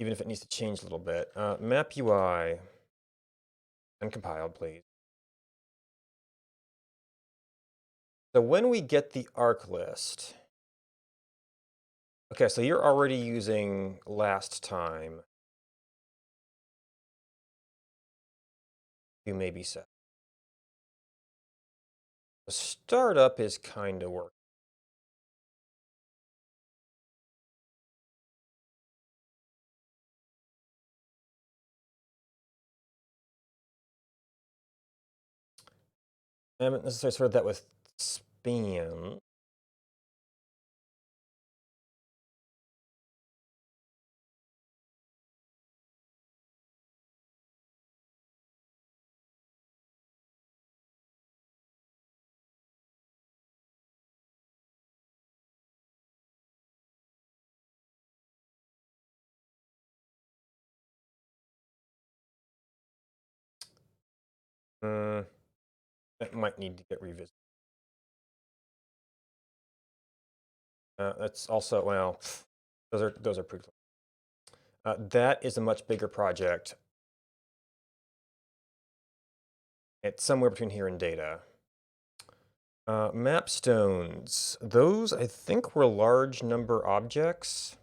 [SPEAKER 1] Even if it needs to change a little bit. Map UI. Uncompiled, please. So when we get the arc list. Okay, so you're already using last time. You may be set. The startup is kind of working. I haven't necessarily started that with span. That might need to get revisited. That's also, well, those are pretty close. That is a much bigger project. It's somewhere between here and data. Map stones. Those, I think, were large number objects.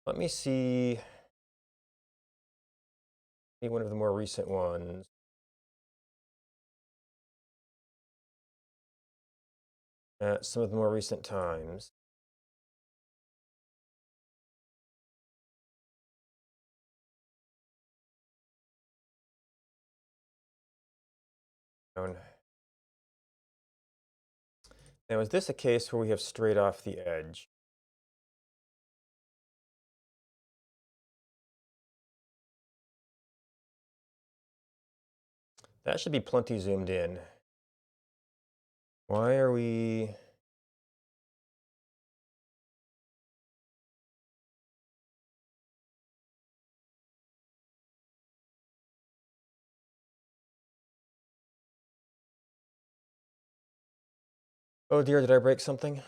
[SPEAKER 1] Let me see. One of the more recent ones. Some of the more recent times. Now, is this a case where we have straight off the edge? That should be plenty zoomed in. Why are we... Oh dear, did I break something?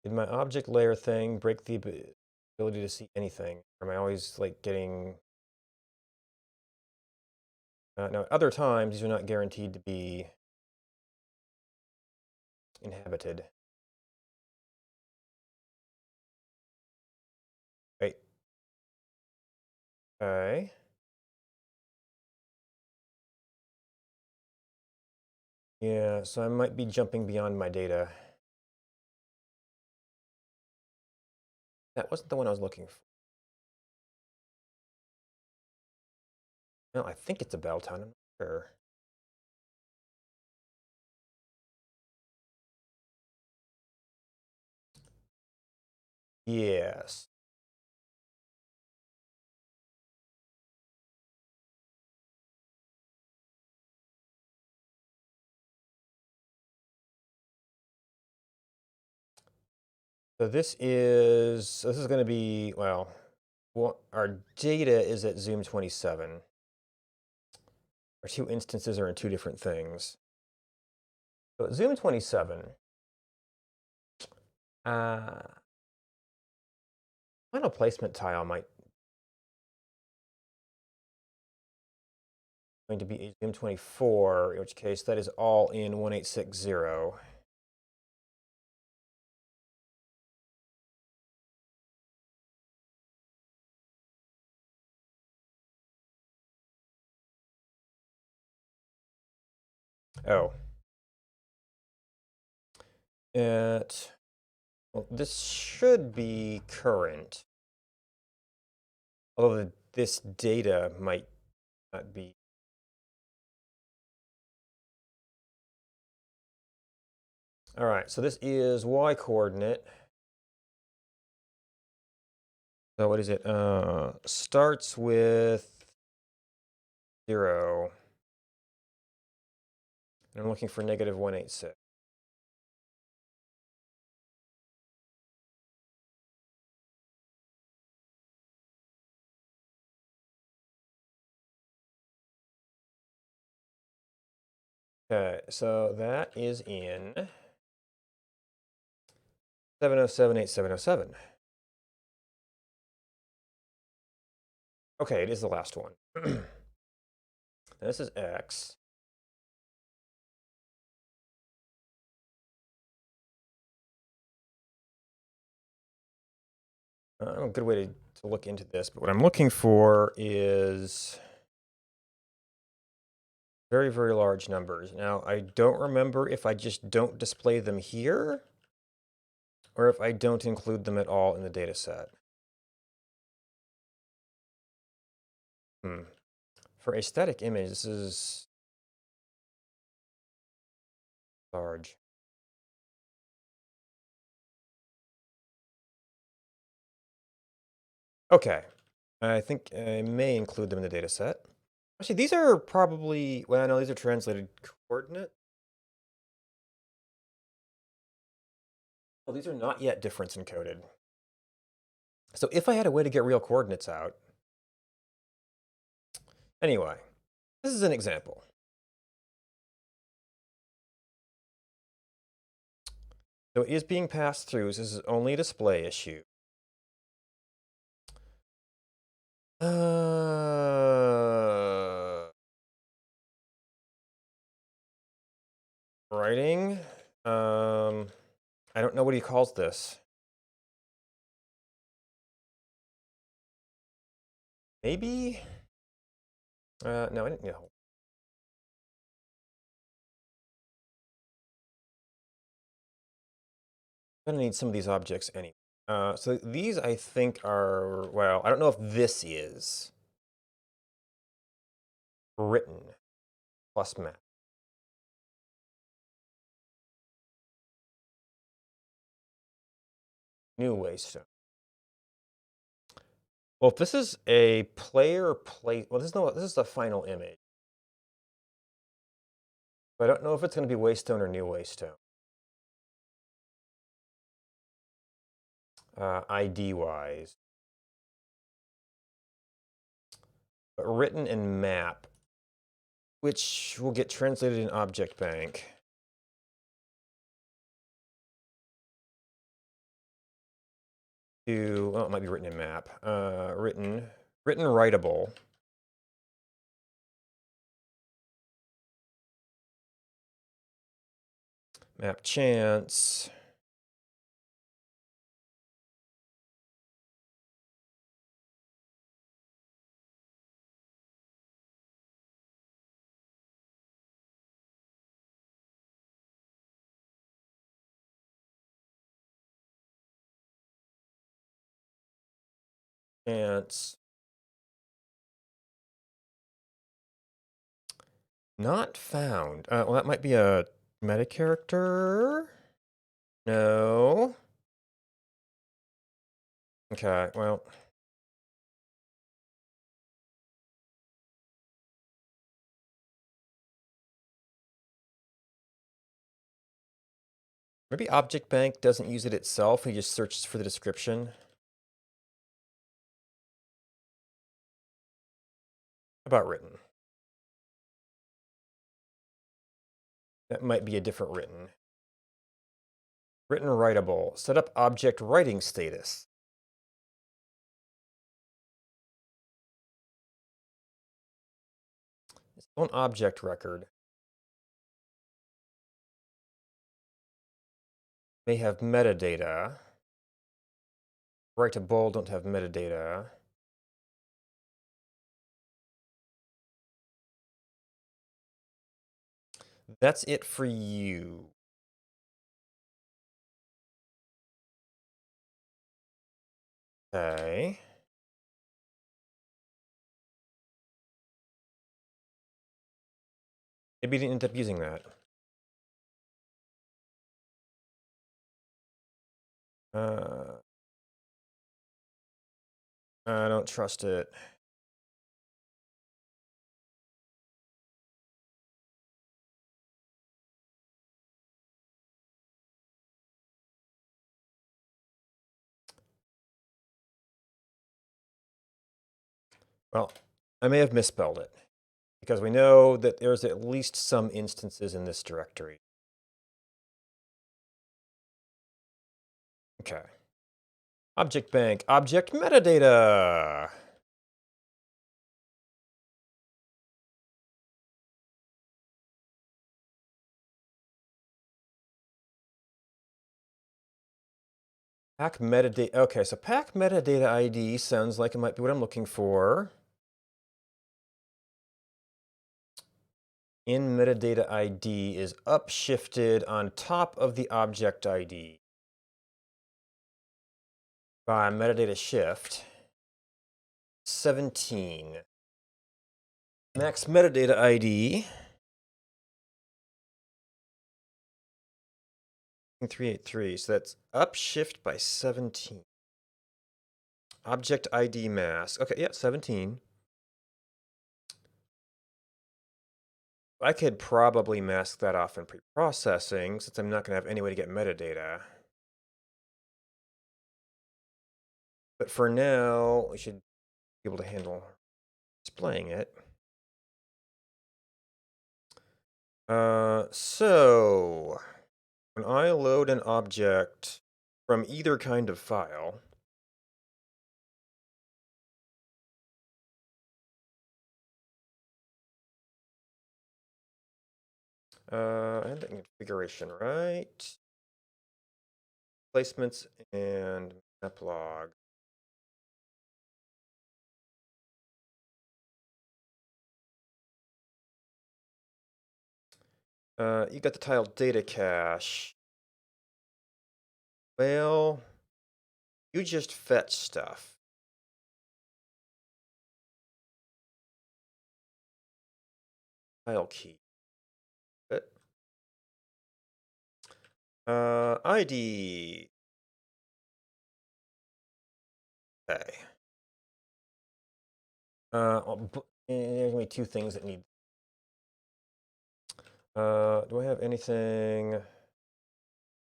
[SPEAKER 1] Did my object layer thing break the ability to see anything? Or am I always like getting... now, at other times, these are not guaranteed to be inhabited. Wait. Okay. Yeah, so I might be jumping beyond my data. That wasn't the one I was looking for. No, I think it's a bell town. I'm not sure. Yes. So this is going to be, well, our data is at Zoom 27. Our two instances are in two different things. So at Zoom 27, final placement tile might going to be a Zoom 24, in which case that is all in 1860. Oh. Well, this should be current. Although this data might not be. All right, so this is y coordinate. So what is it? Starts with 0. And I'm looking for negative 186. Okay, so that is in 7078707. Okay, it is the last one. This is X. A good way to look into this, but what I'm looking for is very, very large numbers. Now, I don't remember if I just don't display them here or if I don't include them at all in the data set. For a static image, this is large. Okay, I think I may include them in the data set. Actually, these are probably, well, no, these are translated coordinate. Well, these are not yet difference encoded. So if I had a way to get real coordinates out, anyway, this is an example. So it is being passed through, so this is only a display issue. Writing. I don't know what he calls this. Maybe? No, I didn't know. I'm gonna need some of these objects anyway. So these I think are, well, I don't know if this is written plus map. New waystone. Well, if this is a player play, well, this is the final image. But I don't know if it's going to be waystone or new waystone. ID wise. But written in map, which will get translated in object bank. To, well, it might be written in map. Written writable. Map chance. Chance. Not found. Well, that might be a meta character. No. Okay, well. Maybe Object Bank doesn't use it itself, he just searches for the description. How about written? That might be a different written. Written writable. Set up object writing status. It's on object record. May have metadata. Writable don't have metadata. That's it for you. Okay. Maybe you didn't end up using that. I don't trust it. Well, I may have misspelled it because we know that there's at least some instances in this directory. Okay. Object bank, object metadata. Pack metadata. Okay, so pack metadata ID sounds like it might be what I'm looking for. In metadata ID is upshifted on top of the object ID by metadata shift 17. Max metadata ID 383. So that's upshift by 17. Object ID mask. Okay, yeah, 17. I could probably mask that off in pre-processing since I'm not going to have any way to get metadata. But for now, we should be able to handle displaying it. So when I load an object from either kind of file, and the configuration, right? Placements and map log. You got the tile data cache. Well, you just fetch stuff. Tile key. ID. Okay. There's gonna be two things that need. Do I have anything?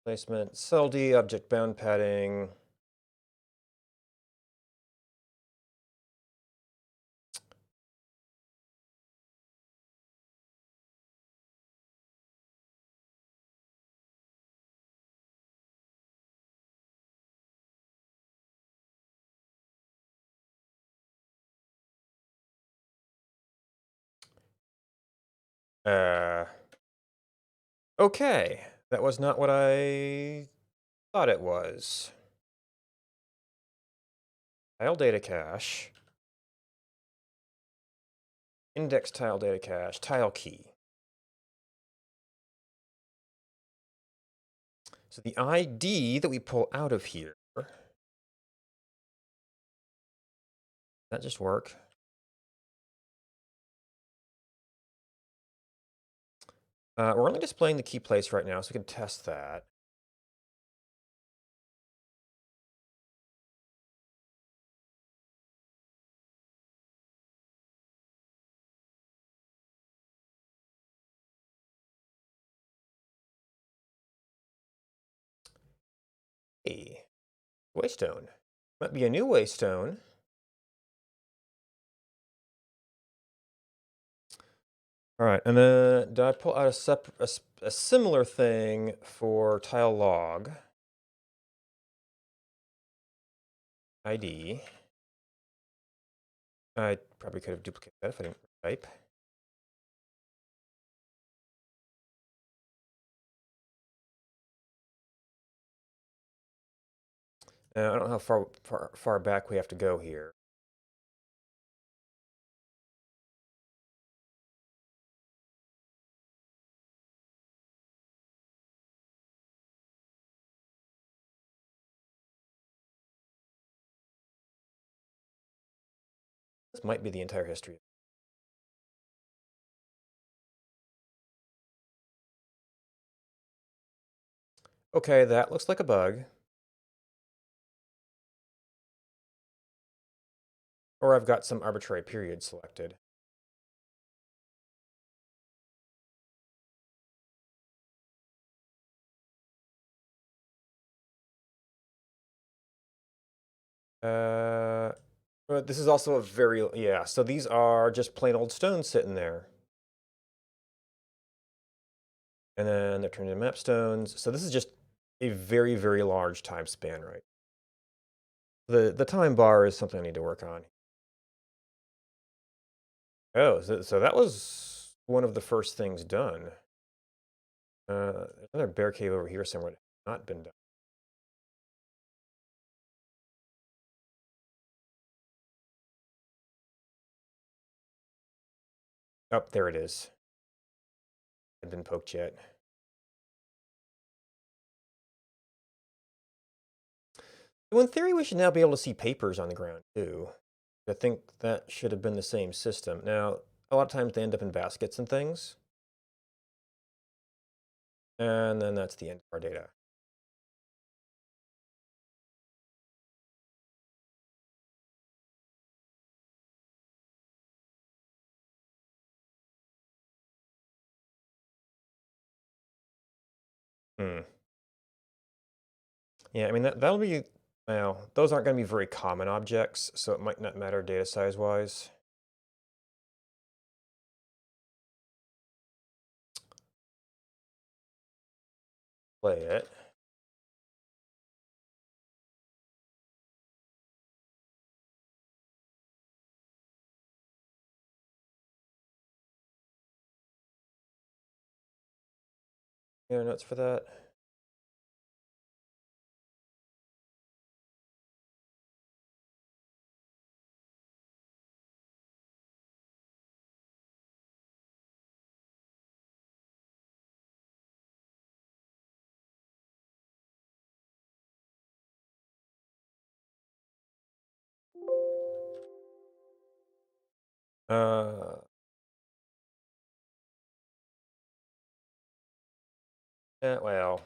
[SPEAKER 1] Placement, CellD, object bound padding. Okay, that was not what I thought it was. Tile data cache. Index tile data cache, tile key. So the ID that we pull out of here, that just work? We're only displaying the key place right now, so we can test that. Hey, waystone. Might be a new waystone. All right, and then did I pull out a similar thing for tile log? ID. I probably could have duplicated that if I didn't type. I don't know how far back we have to go here. This might be the entire history. Okay, that looks like a bug. Or I've got some arbitrary period selected. But this is also a very, yeah, so these are just plain old stones sitting there. And then they're turned into map stones. So this is just a very, very large time span, right? The time bar is something I need to work on. Oh, so that was one of the first things done. There's another bear cave over here somewhere that has not been done. Oh, there it is. Hadn't been poked yet. So in theory, we should now be able to see papers on the ground too. I think that should have been the same system. Now, a lot of times they end up in baskets and things. And then that's the end of our data. Yeah, I mean, that'll be, well, those aren't going to be very common objects, so it might not matter data size wise. Play it. Yeah, notes for that. Yeah, well.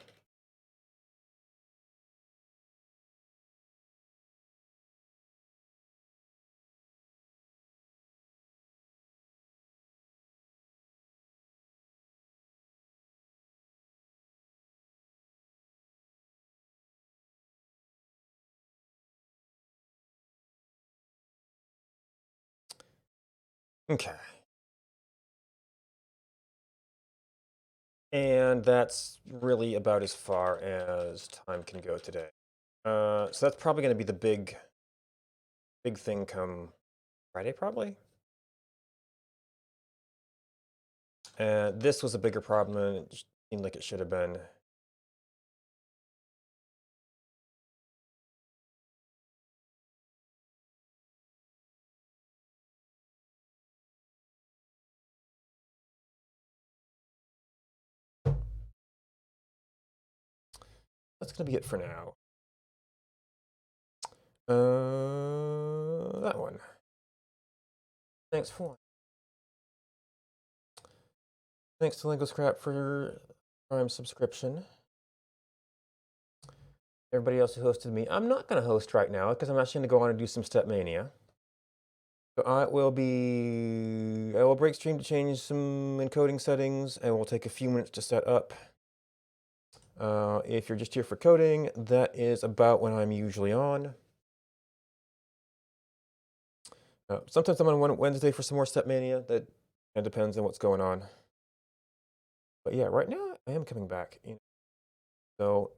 [SPEAKER 1] Okay. And that's really about as far as time can go today. So that's probably going to be the big thing come Friday, probably. And this was a bigger problem, and it seemed like it should have been. That's going to be it for now. That one. Thanks for. Thanks to Lego Scrap for Prime subscription. Everybody else who hosted me. I'm not going to host right now because I'm actually going to go on and do some Stepmania. So I will break stream to change some encoding settings, and we'll take a few minutes to set up. If you're just here for coding, that is about when I'm usually on. Sometimes I'm on Wednesday for some more Stepmania. That depends on what's going on. But yeah, right now I am coming back. So